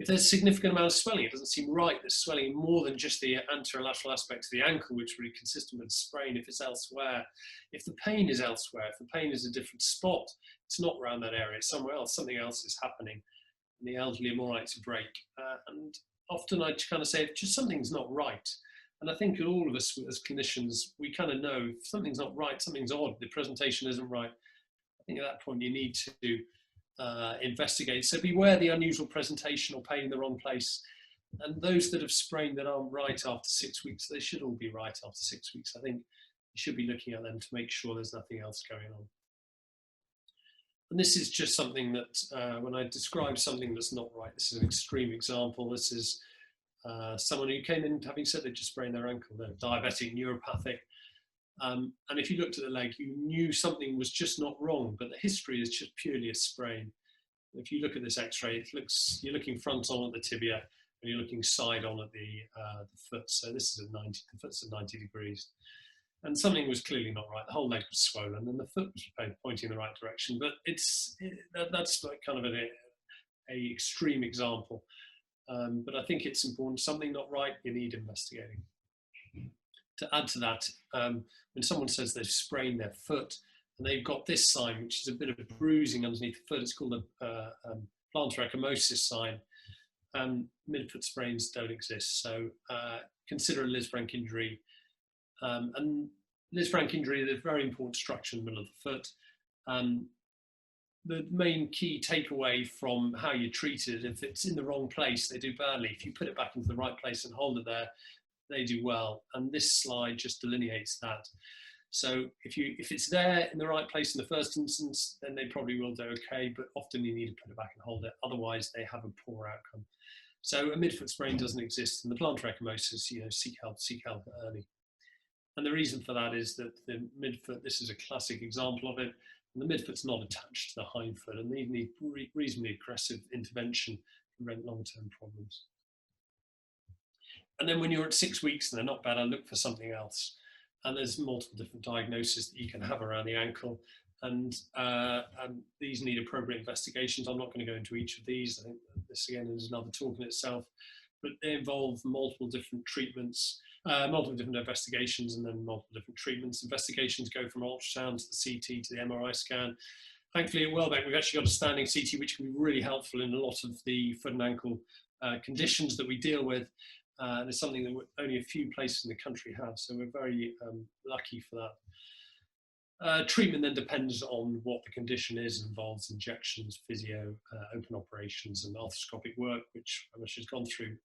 If there's a significant amount of swelling, it doesn't seem right. There's swelling more than just the anterolateral aspect of the ankle, which is really consistent with the sprain. If it's elsewhere, if the pain is elsewhere, if the pain is a different spot, it's not around that area, it's somewhere else, something else is happening. And the elderly are more likely to break. And often I kind of say, just something's not right. And I think all of us as clinicians, we kind of know if something's not right, something's odd, the presentation isn't right. I think at that point you need to investigate. So beware the unusual presentation or pain in the wrong place. And those that have sprained that aren't right after 6 weeks, they should all be right after 6 weeks. I think you should be looking at them to make sure there's nothing else going on. And this is just something that, when I describe something that's not right, this is an extreme example. This is someone who came in having said they just sprained their ankle. They're diabetic, neuropathic. And if you looked at the leg, you knew something was just not wrong, but the history is just purely a sprain. If you look at this x-ray, it looks, you're looking front on at the tibia, and you're looking side on at the foot. So this is the foot's at 90 degrees. And something was clearly not right. The whole leg was swollen, and the foot was pointing in the right direction. But that's like kind of an extreme example. But I think it's important. Something not right, you need investigating. To add to that, when someone says they've sprained their foot and they've got this sign, which is a bit of a bruising underneath the foot, it's called a plantar ecchymosis sign. Midfoot sprains don't exist, so consider a Lisfranc injury. And Lisfranc injury is a very important structure in the middle of the foot. The main key takeaway from how you treat it, if it's in the wrong place, they do badly. If you put it back into the right place and hold it there, they do well. And this slide just delineates that. So if it's there in the right place in the first instance, then they probably will do okay, but often you need to put it back and hold it. Otherwise, they have a poor outcome. So a midfoot sprain doesn't exist, and the plantar ecchymosis, seek help early. And the reason for that is that the midfoot, this is a classic example of it, and the midfoot's not attached to the hindfoot, and they need reasonably aggressive intervention to prevent long-term problems. And then when you're at 6 weeks and they're not better, look for something else. and there's multiple different diagnoses that you can have around the ankle, and these need appropriate investigations. I'm not going to go into each of these. I think this again is another talk in itself, but they involve multiple different treatments, multiple different investigations, and then multiple different treatments. Investigations go from ultrasound to the CT to the MRI scan. Thankfully at Welbeck we've actually got a standing CT which can be really helpful in a lot of the foot and ankle conditions that we deal with. And it's something that only a few places in the country have, so we're very lucky for that. Treatment then depends on what the condition is, involves injections, physio, open operations, and arthroscopic work, which Ramesh has gone through.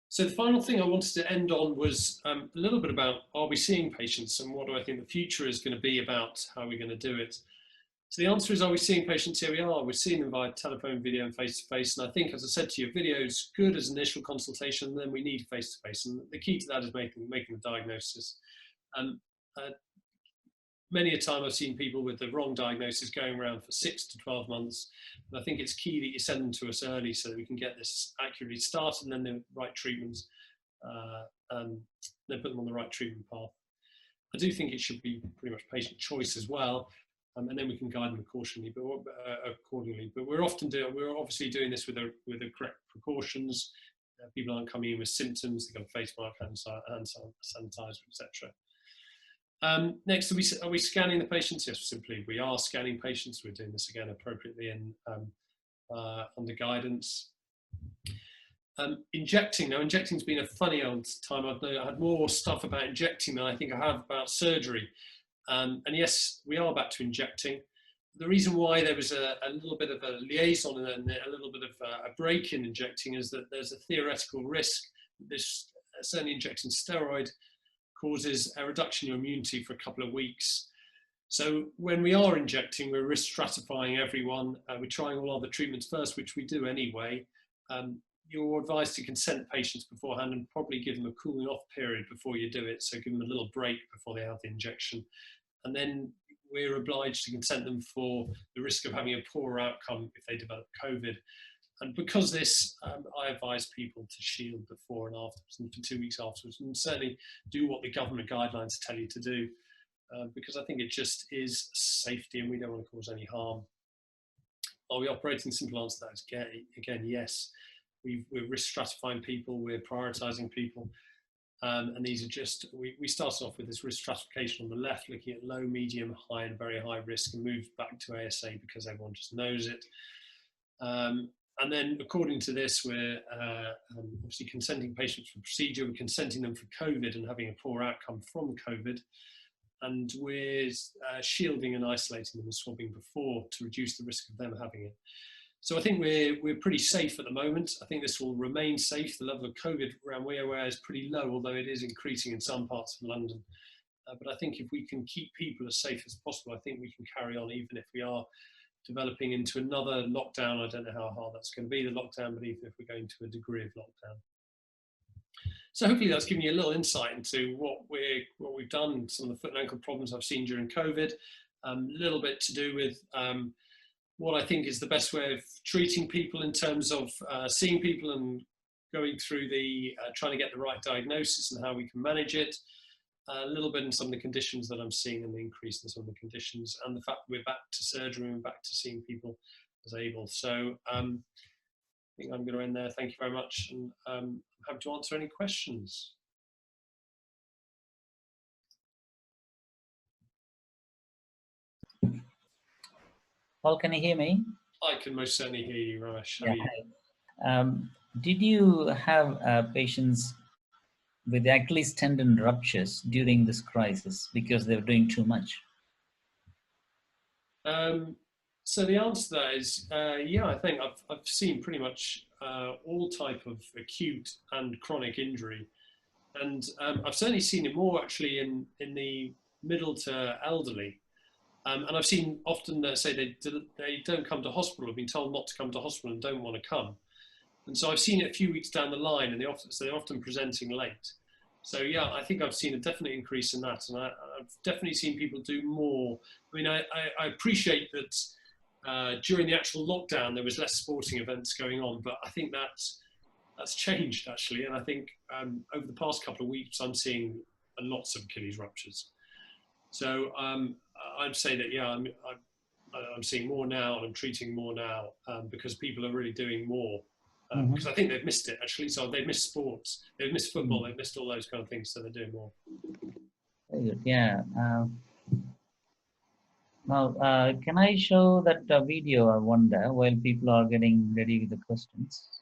So the final thing I wanted to end on was a little bit about, are we seeing patients, and what do I think the future is going to be about how we're going to do it? So the answer is, are we seeing patients? Here we are. We're seeing them via telephone, video, and face-to-face. And I think, as I said to you, video is good as initial consultation, and then we need face-to-face. And the key to that is making the diagnosis. Many a time I've seen people with the wrong diagnosis going around for 6 to 12 months. And I think it's key that you send them to us early so that we can get this accurately started, and then the right treatments, and then put them on the right treatment path. I do think it should be pretty much patient choice as well. And then we can guide them accordingly. But we're obviously doing this with the correct precautions. People aren't coming in with symptoms. They've got a face mask, hand sanitizer, etc. Next, are we scanning the patients? Yes, simply we are scanning patients. We're doing this again appropriately and under guidance. Injecting. Now, injecting's been a funny old time. I've had more stuff about injecting than I think I have about surgery. And yes, we are back to injecting. The reason why there was a little bit of a liaison and a little bit of a break in injecting is that there's a theoretical risk. This certainly injecting steroid causes a reduction in your immunity for a couple of weeks. So when we are injecting, we're risk stratifying everyone. We're trying all other treatments first, which we do anyway. You're advised to consent patients beforehand and probably give them a cooling off period before you do it. So give them a little break before they have the injection. And then we're obliged to consent them for the risk of having a poorer outcome if they develop COVID. And because this, I advise people to shield before and afterwards, and for 2 weeks afterwards, and certainly do what the government guidelines tell you to do, because I think it just is safety and we don't want to cause any harm. Are we operating? Simple answer to that is again, yes. We're risk stratifying people, we're prioritizing people. And these are just, we started off with this risk stratification on the left, looking at low, medium, high, and very high risk, and moved back to ASA because everyone just knows it. And then according to this, we're obviously consenting patients for procedure, we're consenting them for COVID and having a poor outcome from COVID. And we're shielding and isolating them and swabbing before to reduce the risk of them having it. So I think we're pretty safe at the moment. I think this will remain safe. The level of COVID around where we are is pretty low, although it is increasing in some parts of London. But I think if we can keep people as safe as possible, I think we can carry on even if we are developing into another lockdown. I don't know how hard that's going to be, the lockdown, but even if we're going to a degree of lockdown. So hopefully that's given you a little insight into what we've done, some of the foot and ankle problems I've seen during COVID, a little bit to do with what I think is the best way of treating people in terms of seeing people and going through the trying to get the right diagnosis and how we can manage it. A little bit in some of the conditions that I'm seeing and the increase in some of the conditions, and the fact that we're back to surgery and back to seeing people as able. So I think I'm going to end there. Thank you very much, and I'm happy to answer any questions.
Paul, can you hear me?
I can most certainly hear you, Ramesh.
Yeah. Did you have patients with Achilles tendon ruptures during this crisis because they were doing too much?
So the answer to that is, yeah, I think I've seen pretty much all type of acute and chronic injury. And I've certainly seen it more actually in the middle to elderly. And I've seen often that say they don't come to hospital, have been told not to come to hospital and don't want to come. And so I've seen it a few weeks down the line, and they're often presenting late. So yeah, I think I've seen a definite increase in that, and I've definitely seen people do more. I mean, I appreciate that during the actual lockdown there was less sporting events going on, but I think that's changed actually, and I think over the past couple of weeks I'm seeing and lots of Achilles ruptures. So I'd say that, yeah, I'm seeing more now and I'm treating more now because people are really doing more. Because I think they've missed it actually. So they've missed sports, they've missed football, they've missed all those kind of things. So they're doing more.
Very good. Yeah. Now, can I show that video, I wonder, while people are getting ready with the questions?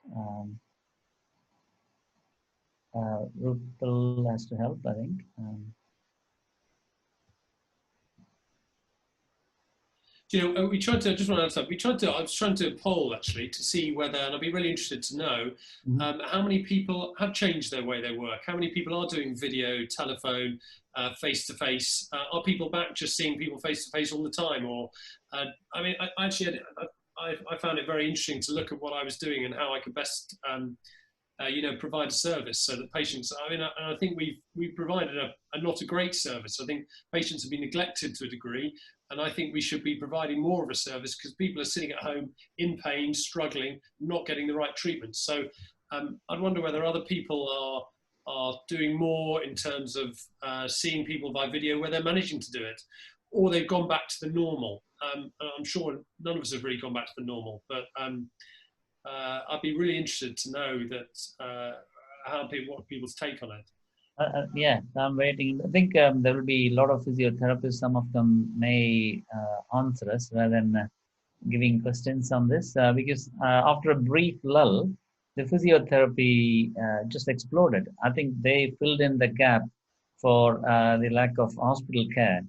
Rupal has to help, I think.
You know, we tried to, just want to understand, I was trying to poll actually to see whether, and I'd be really interested to know how many people have changed their way they work, how many people are doing video, telephone, face-to-face, are people back just seeing people face-to-face all the time? Or, I mean, I found it very interesting to look at what I was doing and how I could best, you know, provide a service so that patients, I mean, I think we've provided not a great service. I think patients have been neglected to a degree, and I think we should be providing more of a service because people are sitting at home in pain, struggling, not getting the right treatment. So I'd wonder whether other people are doing more in terms of seeing people by video where they're managing to do it, or they've gone back to the normal. I'm sure none of us have really gone back to the normal, but I'd be really interested to know that what people's take on it.
Yeah, I'm waiting. I think there will be a lot of physiotherapists. Some of them may answer us rather than giving questions on this because after a brief lull, the physiotherapy just exploded. I think they filled in the gap for the lack of hospital care.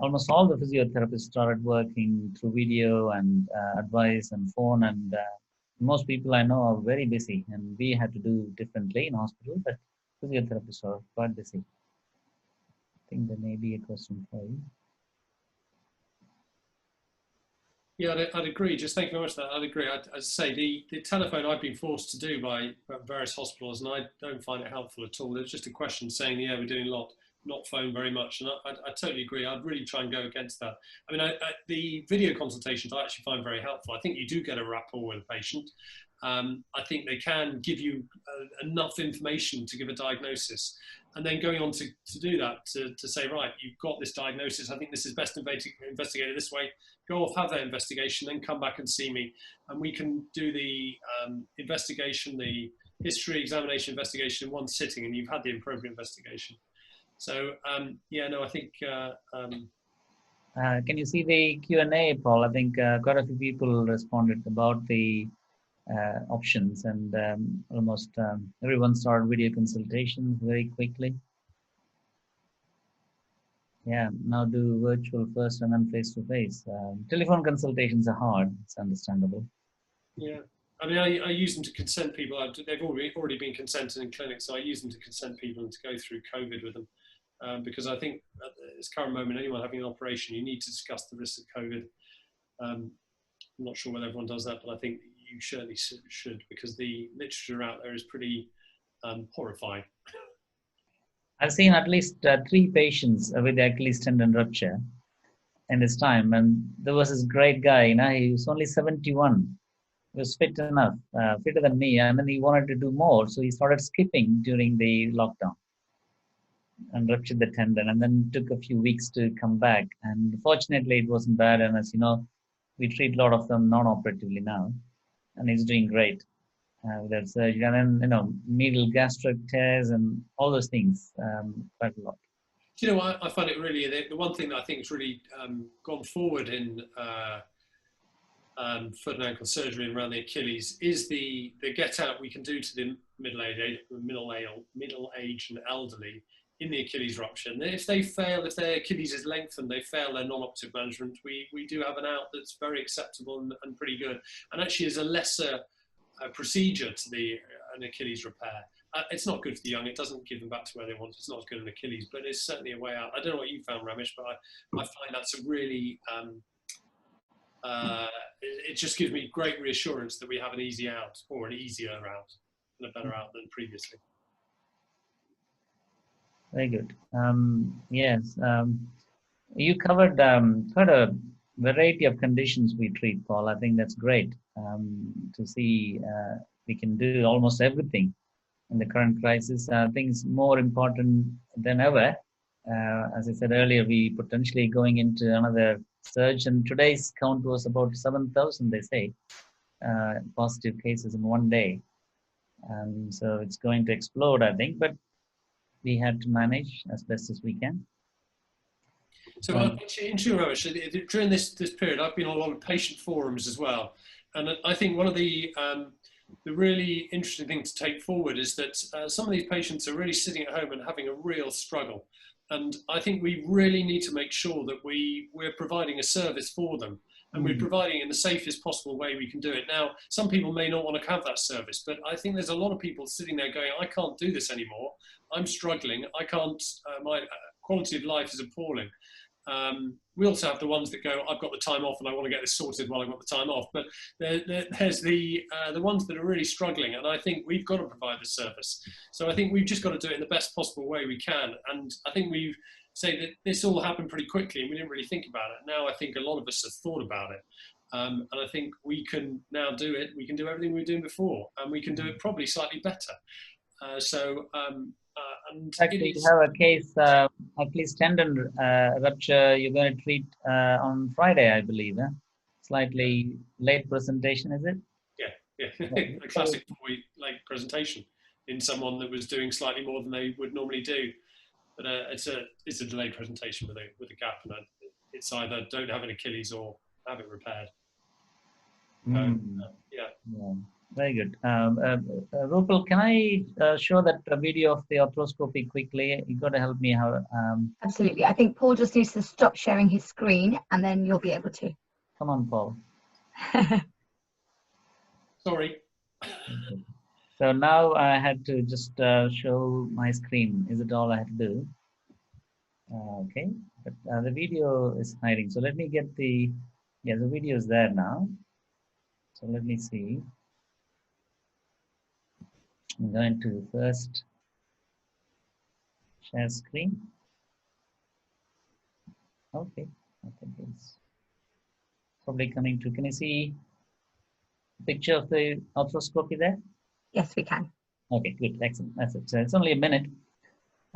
Almost all the physiotherapists started working through video and advice and phone, and most people I know are very busy, and we had to do differently in hospital, but physiotherapists are quite busy. I think there may be a question for you.
Yeah, I'd agree. Just thank you very much for that. I'd agree. I'd say the telephone I've been forced to do by various hospitals, and I don't find it helpful at all. There's just a question saying, yeah, we're doing a lot, not phone very much. And I totally agree. I'd really try and go against that. I mean, the video consultations I actually find very helpful. I think you do get a rapport with a patient. I think they can give you enough information to give a diagnosis. And then going on to do that, to say, right, you've got this diagnosis, I think this is best investigated this way, go off, have that investigation, then come back and see me. And we can do the investigation, the history, examination, investigation in one sitting, and you've had the appropriate investigation. So, yeah, no, I think...
can you see the Q&A, Paul? I think quite a few people responded about the options, and almost everyone started video consultations very quickly. Yeah, now do virtual first and then face-to-face. Telephone consultations are hard, it's understandable.
Yeah, I mean, I use them to consent people. They've already been consented in clinics, so I use them to consent people and to go through COVID with them. Because I think at this current moment, anyone having an operation, you need to discuss the risks of COVID. I'm not sure whether everyone does that, but I think you certainly should, because the literature out there is pretty horrifying.
I've seen at least 3 patients with the Achilles tendon rupture in this time, and there was this great guy, you know, he was only 71. He was fit enough, fitter than me, and then he wanted to do more, so he started skipping during the lockdown and ruptured the tendon, and then took a few weeks to come back. And fortunately, it wasn't bad, and as you know, we treat a lot of them non-operatively now, and he's doing great with that surgery. And then, you know, medial gastric tears and all those things, quite a lot.
Do you know what? I find it really, the one thing that I think has really gone forward in foot and ankle surgery and around the Achilles is the get out we can do to the middle-aged and elderly in the Achilles rupture. And if they fail, if their Achilles is lengthened, they fail their non-operative management, we do have an out that's very acceptable and pretty good. And actually is a lesser procedure to an Achilles repair. It's not good for the young. It doesn't give them back to where they want. It's not as good as an Achilles, but it's certainly a way out. I don't know what you found, Ramesh, but I find that's a really, it just gives me great reassurance that we have an easy out, or an easier out, and a better out than previously.
Very good. Yes, you covered quite a variety of conditions we treat, Paul. I think that's great to see we can do almost everything in the current crisis. I think it's more important than ever. As I said earlier, we potentially going into another surge, and today's count was about 7,000, they say, positive cases in one day. So it's going to explode, I think, but we had to manage as best as we can.
So interesting, Ramesh, during this period, I've been on a lot of patient forums as well. And I think one of the really interesting thing to take forward is that some of these patients are really sitting at home and having a real struggle. And I think we really need to make sure that we're providing a service for them, and we're providing it in the safest possible way we can do it. Now, some people may not want to have that service, but I think there's a lot of people sitting there going, I can't do this anymore. I'm struggling. I can't, my quality of life is appalling. We also have the ones that go, I've got the time off and I want to get this sorted while I've got the time off. But there's the ones that are really struggling, and I think we've got to provide the service. So I think we've just got to do it in the best possible way we can. And I think we've said that this all happened pretty quickly and we didn't really think about it. Now I think a lot of us have thought about it. And I think we can now do it. We can do everything we were doing before, and we can do it probably slightly better. And
actually, you have a case, Achilles tendon rupture, you're going to treat on Friday, I believe. Slightly late presentation, is it?
Yeah. A classic 4-week late presentation in someone that was doing slightly more than they would normally do. But it's a delayed presentation with a gap, and it's either don't have an Achilles or have it repaired.
Yeah. Very good. Rupal, can I show that video of the arthroscopy quickly? You got to help me how.
Absolutely. I think Paul just needs to stop sharing his screen, and then you'll be able to.
Come on, Paul.
Sorry.
So now I had to just show my screen. Is it all I had to do? Okay, but the video is hiding. So let me get the video is there now. So let me see. I'm going to first share screen. Okay, I think it's probably coming to. Can you see a picture of the arthroscopy there?
Yes, we can.
Okay, good, excellent. That's it. So it's only a minute.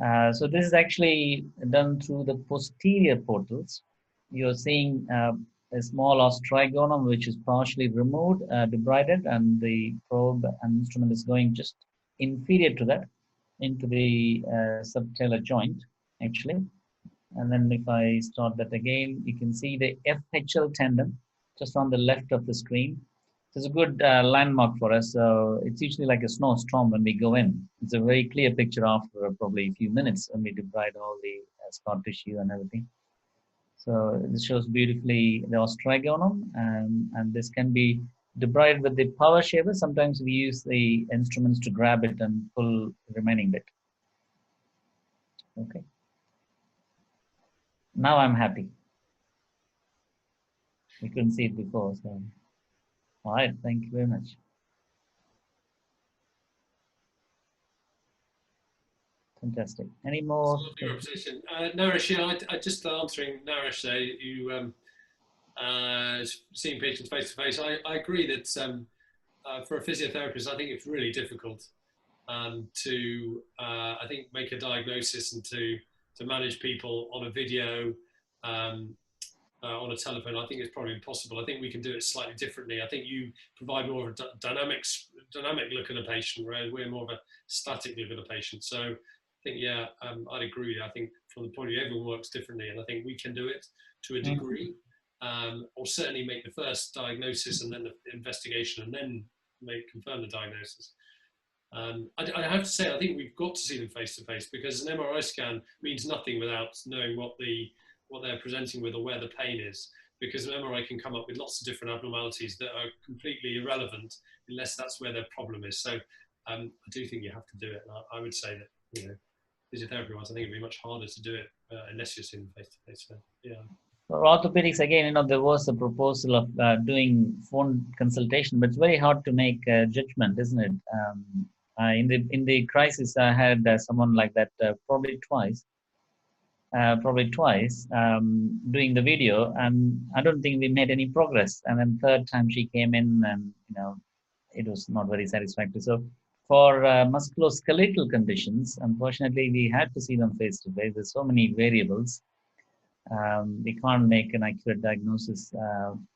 So this is actually done through the posterior portals. You're seeing a small ostrigonum which is partially removed, debrided, and the probe and instrument is going just inferior to that into the subtalar joint, actually. And then if I start that again, you can see the FHL tendon just on the left of the screen. It's a good landmark for us. So it's usually like a snowstorm when we go in. It's a very clear picture after probably a few minutes when we debride all the scar tissue and everything. So this shows beautifully the ostrigonum, and this can be debrided with the power shaver. Sometimes we use the instruments to grab it and pull the remaining bit. Okay. Now I'm happy. You couldn't see it before, so. All right, thank you very much. Fantastic. Any more?
Naresh, yeah, I just answering Naresh there, you seeing patients face to face. I agree that for a physiotherapist, I think it's really difficult to I think make a diagnosis and to manage people on a video, on a telephone. I think it's probably impossible. I think we can do it slightly differently. I think you provide more of a dynamic look at a patient, whereas we're more of a static look at a patient. So I think, yeah, I'd agree. I think from the point of view, everyone works differently, and I think we can do it to a degree, or certainly make the first diagnosis and then the investigation, and then confirm the diagnosis. I have to say, I think we've got to see them face to face, because an MRI scan means nothing without knowing what they're presenting with or where the pain is, because an MRI can come up with lots of different abnormalities that are completely irrelevant unless that's where their problem is. So I do think you have to do it. And I would say that, you know, physiotherapy-wise, I think it'd be much harder to do it unless you're seeing face to face. So, yeah.
For orthopedics, again, you know, there was a proposal of doing phone consultation, but it's very hard to make a judgment, isn't it? In the crisis, I had someone like that probably twice, doing the video, and I don't think we made any progress. And then third time she came in, and you know, it was not very satisfactory. So For musculoskeletal conditions, unfortunately, we had to see them face to face. There's so many variables. We can't make an accurate diagnosis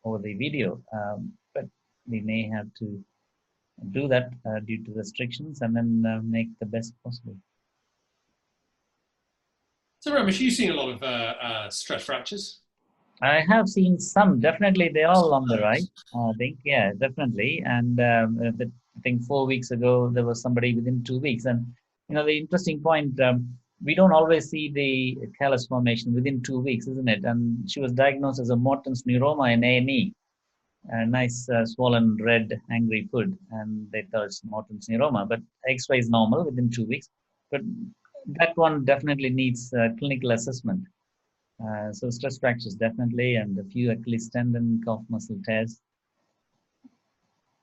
over the video, but we may have to do that due to restrictions, and then make the best possible.
So Ramesh, you've seen a lot of stress fractures.
I have seen some. Definitely, they're all on the right. I think, yeah, definitely. And I think 4 weeks ago there was somebody within 2 weeks. And the interesting point, we don't always see the callus formation within 2 weeks, isn't it? And she was diagnosed as a Morton's neuroma in A&E. A nice swollen red angry foot, and they thought it's Morton's neuroma. But X-ray is normal within 2 weeks. But that one definitely needs clinical assessment. So stress fractures definitely, and a few Achilles tendon, calf muscle tears.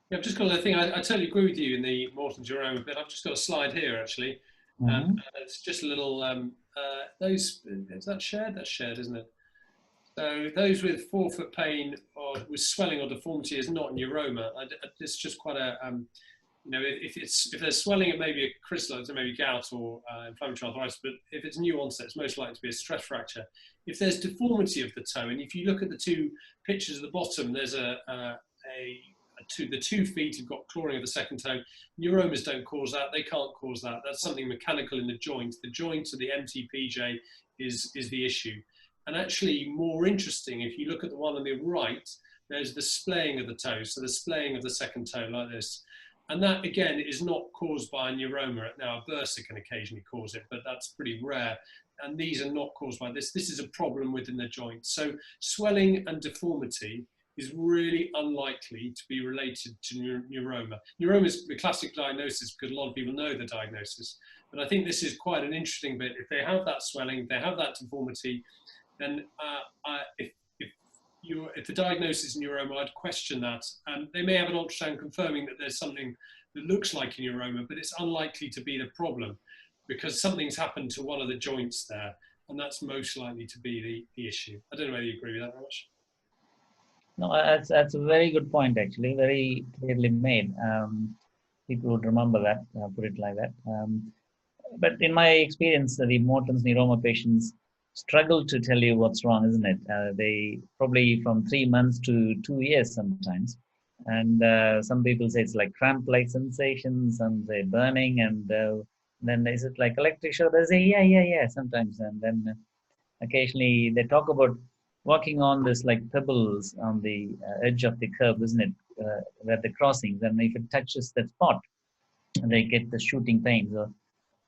Yeah, I've just got a thing. I totally agree with you in the Morton's neuroma, but I've just got a slide here actually. It's just a little. Is that shared? That's shared, isn't it? So those with forefoot pain or with swelling or deformity is not neuroma. It's just quite a. If there's swelling, it may be a crystallosis, it may be gout or inflammatory arthritis, but if it's new onset, it's most likely to be a stress fracture. If there's deformity of the toe, and if you look at the two pictures at the bottom, there's the 2 feet have got clawing of the second toe. Neuromas don't cause that, they can't cause that. That's something mechanical in the joint. The joint of the MTPJ is the issue. And actually more interesting, if you look at the one on the right, there's the splaying of the toe, so the splaying of the second toe like this. And that, again, is not caused by a neuroma. Now, a bursa can occasionally cause it, but that's pretty rare. And these are not caused by this. This is a problem within the joint. So swelling and deformity is really unlikely to be related to neuroma. Neuroma is the classic diagnosis because a lot of people know the diagnosis. But I think this is quite an interesting bit. If they have that swelling, if they have that deformity, then if the diagnosis is neuroma, I'd question that. They may have an ultrasound confirming that there's something that looks like a neuroma, but it's unlikely to be the problem because something's happened to one of the joints there, and that's most likely to be the issue. I don't know whether you agree with that, Ramesh.
No, that's a very good point, actually, very clearly made. People would remember that, put it like that. But in my experience, the Morton's neuroma patients struggle to tell you what's wrong, isn't it? They probably from 3 months to 2 years sometimes. And some people say it's like cramp-like sensations, some say burning, and then is it like electric shock? They say, yeah, sometimes. And then occasionally they talk about walking on this like pebbles on the edge of the curb, isn't it? Where the crossings, and if it touches that spot, they get the shooting pain. So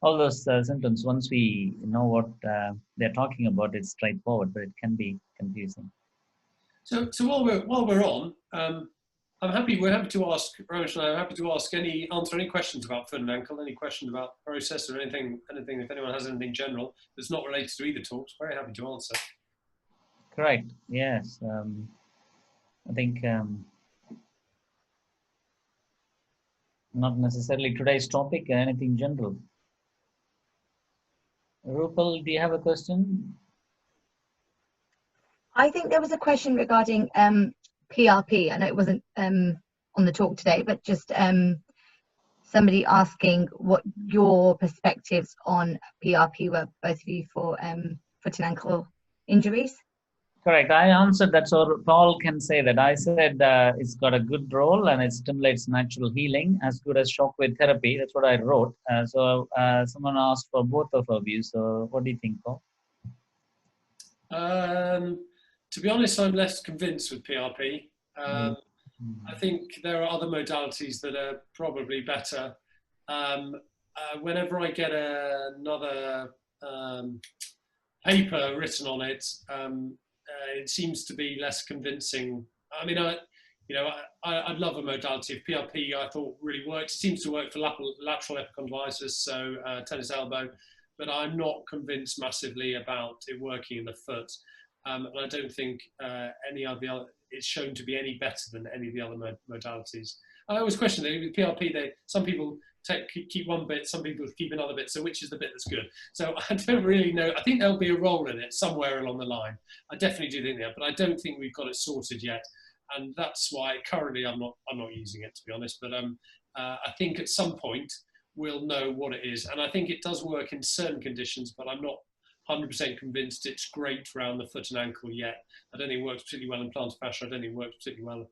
all those symptoms, once we know what they're talking about, it's straightforward, but it can be confusing.
So while we're on, we're happy to ask, Ramesh and I are happy to answer any questions about foot and ankle, any questions about process or anything, if anyone has anything general that's not related to either talks, very happy to answer.
Correct, yes. I think not necessarily today's topic, anything general. Rupal, do you have a question?
I think there was a question regarding PRP. I know it wasn't on the talk today, but just somebody asking what your perspectives on PRP were, both of you, for foot and ankle injuries.
Correct. I answered that, so Paul can say that. I said it's got a good role and it stimulates natural healing as good as shockwave therapy. That's what I wrote. So someone asked for both of our views. So what do you think, Paul?
To be honest, I'm less convinced with PRP. I think there are other modalities that are probably better. Whenever I get another paper written on it, it seems to be less convincing. I mean, I'd love a modality. If PRP, I thought, really works. It seems to work for lateral epicondylitis, so tennis elbow, but I'm not convinced massively about it working in the foot. And I don't think it's shown to be any better than any of the other modalities. I always question it. With PRP, some people keep one bit, some people keep another bit. So which is the bit that's good? So I don't really know. I think there'll be a role in it somewhere along the line. I definitely do think that, but I don't think we've got it sorted yet. And that's why currently I'm not using it, to be honest. But I think at some point we'll know what it is. And I think it does work in certain conditions, but I'm not 100% convinced it's great around the foot and ankle yet. I don't think it works particularly well in plantar fascia. I don't think it works particularly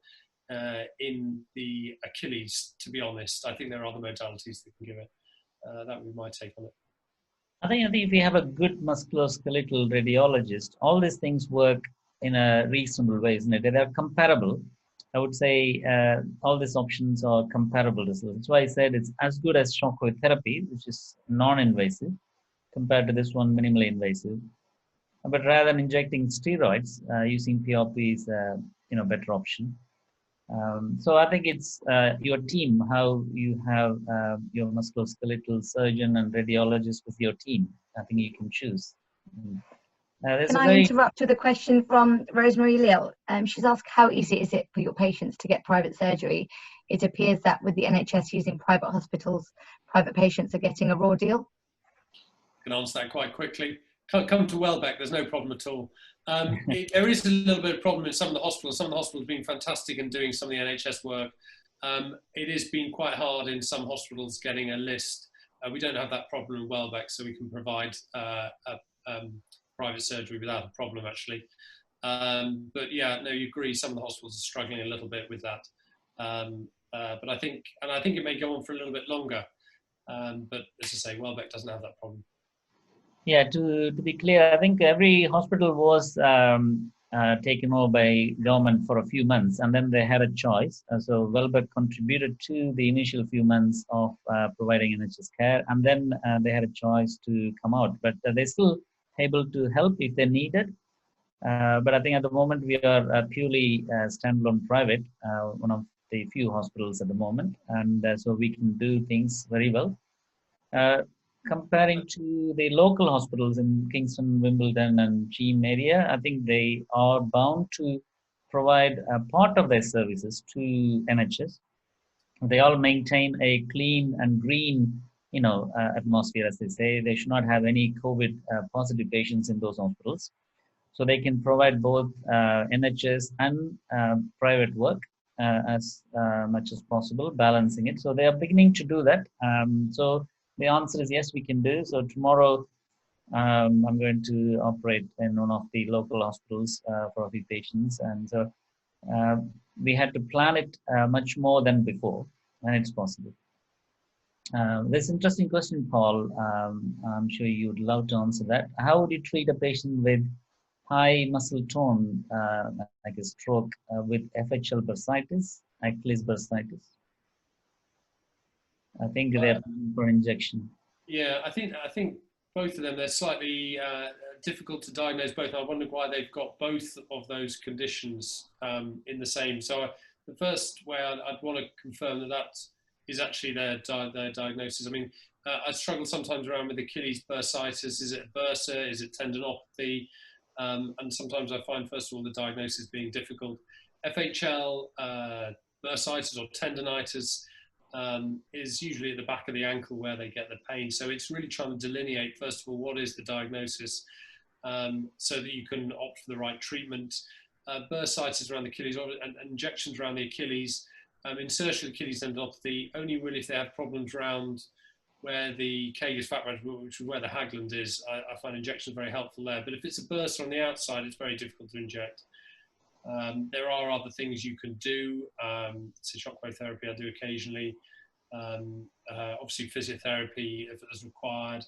well in the Achilles, to be honest. I think there are other modalities that can give it. That would be my take on it.
I think if we have a good musculoskeletal radiologist, all these things work in a reasonable way, isn't it? They're comparable. I would say all these options are comparable results. That's why I said it's as good as shockwave therapy, which is non-invasive, compared to this one, minimally invasive. But rather than injecting steroids, using PRP is a better option. So I think it's your team, how you have your musculoskeletal surgeon and radiologist with your team. I think you can choose.
Can I interrupt with a question from Rosemary Lill? She's asked, how easy is it for your patients to get private surgery? It appears that with the NHS using private hospitals, private patients are getting a raw deal.
I can answer that quite quickly. Come to Welbeck, there's no problem at all. There is a little bit of problem in some of the hospitals. Some of the hospitals have been fantastic in doing some of the NHS work. It has been quite hard in some hospitals getting a list. We don't have that problem in Welbeck, so we can provide private surgery without a problem, actually. But yeah, no, you agree, some of the hospitals are struggling a little bit with that. But I think it may go on for a little bit longer. But as I say, Welbeck doesn't have that problem.
Yeah, to be clear, I think every hospital was taken over by government for a few months, and then they had a choice. So Welbeck contributed to the initial few months of providing NHS care, and then they had a choice to come out. But they're still able to help if they needed. But I think at the moment we are purely standalone private, one of the few hospitals at the moment, and so we can do things very well. Comparing to the local hospitals in Kingston, Wimbledon, and Cheam area, I think they are bound to provide a part of their services to NHS. They all maintain a clean and green, atmosphere, as they say. They should not have any COVID positive patients in those hospitals. So they can provide both NHS and private work as much as possible, balancing it. So they are beginning to do that. So the answer is yes, we can do. So tomorrow, I'm going to operate in one of the local hospitals for a few patients. And so we had to plan it much more than before, and it's possible. This interesting question, Paul. I'm sure you would love to answer that. How would you treat a patient with high muscle tone, like a stroke, with FHL bursitis, Achilles bursitis? I think they're for injection.
Yeah, I think both of them, they're slightly difficult to diagnose both. I wonder why they've got both of those conditions in the same. So the first way I'd want to confirm that is actually their diagnosis. I mean, I struggle sometimes around with Achilles bursitis. Is it bursa? Is it tendinopathy? And sometimes I find, first of all, the diagnosis being difficult. FHL bursitis or tendonitis is usually at the back of the ankle where they get the pain. So it's really trying to delineate, first of all, what is the diagnosis so that you can opt for the right treatment. Bursitis around the Achilles and injections around the Achilles, insertion of Achilles tendinopathy, only really if they have problems around where the Kager's fat management, which is where the Hagland is. I find injections very helpful there. But if it's a bursa on the outside, it's very difficult to inject. There are other things you can do. So shockwave therapy I do occasionally. Obviously physiotherapy if it's required.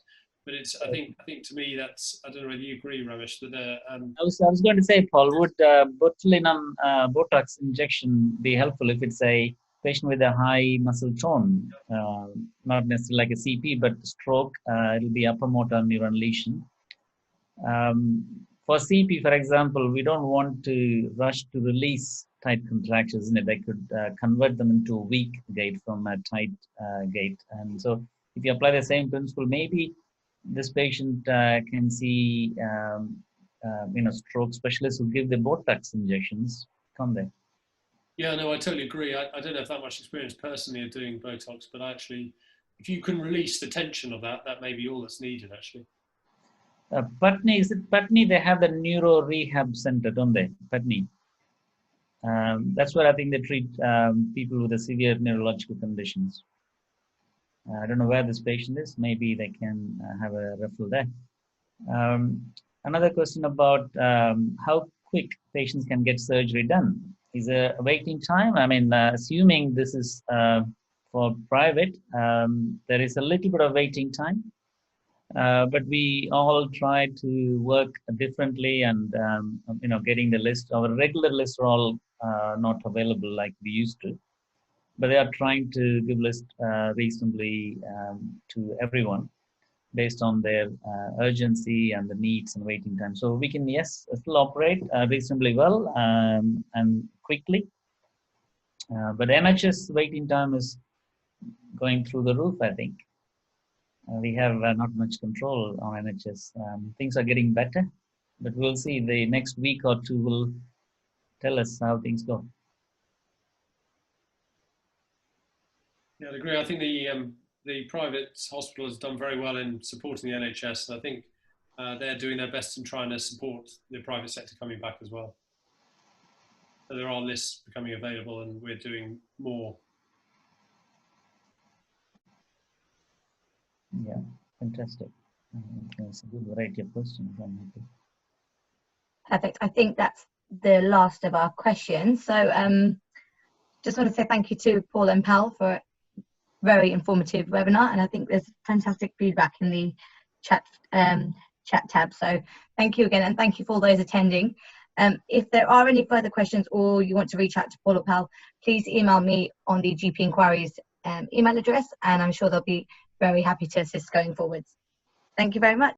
But it's I think to me that's, I don't know whether you agree, Ramesh, that
I was going to say, Paul, would botulinum Botox injection be helpful if it's a patient with a high muscle tone, not necessarily like a CP, but stroke? It'll be upper motor neuron lesion. For CP, for example, we don't want to rush to release tight contractions, isn't it? They could convert them into a weak gait from a tight gait. And so if you apply the same principle, maybe this patient can see stroke specialists who give the Botox injections, can't they?
Yeah, no, I totally agree. I don't have that much experience personally of doing Botox, but actually, if you can release the tension of that, that may be all that's needed, actually.
Putney, is it Putney? They have the neuro rehab center, don't they? Putney. That's where I think they treat people with a severe neurological conditions. I don't know where this patient is. Maybe they can have a referral there. Another question about how quick patients can get surgery done. Is there a waiting time? I mean, assuming this is for private, there is a little bit of waiting time, but we all try to work differently, and getting the list. Our regular lists are all not available like we used to, but they are trying to give list reasonably to everyone, based on their urgency and the needs and waiting time. So we can, yes, still operate reasonably well and quickly. But NHS waiting time is going through the roof, I think. We have not much control on NHS. Things are getting better, but we'll see. The next week or two will tell us how things go.
Yeah, I agree. I think the private hospital has done very well in supporting the NHS, and I think they're doing their best in trying to support the private sector coming back as well. So there are lists becoming available, and we're doing more.
Yeah, fantastic. It's a good variety of questions.
Perfect. I think that's the last of our questions. So just want to say thank you to Paul and Pal for a very informative webinar, and I think there's fantastic feedback in the chat tab. So thank you again, and thank you for all those attending. If there are any further questions or you want to reach out to Paul or Pal, please email me on the GP Inquiries email address, and I'm sure they'll be very happy to assist going forwards. Thank you very much.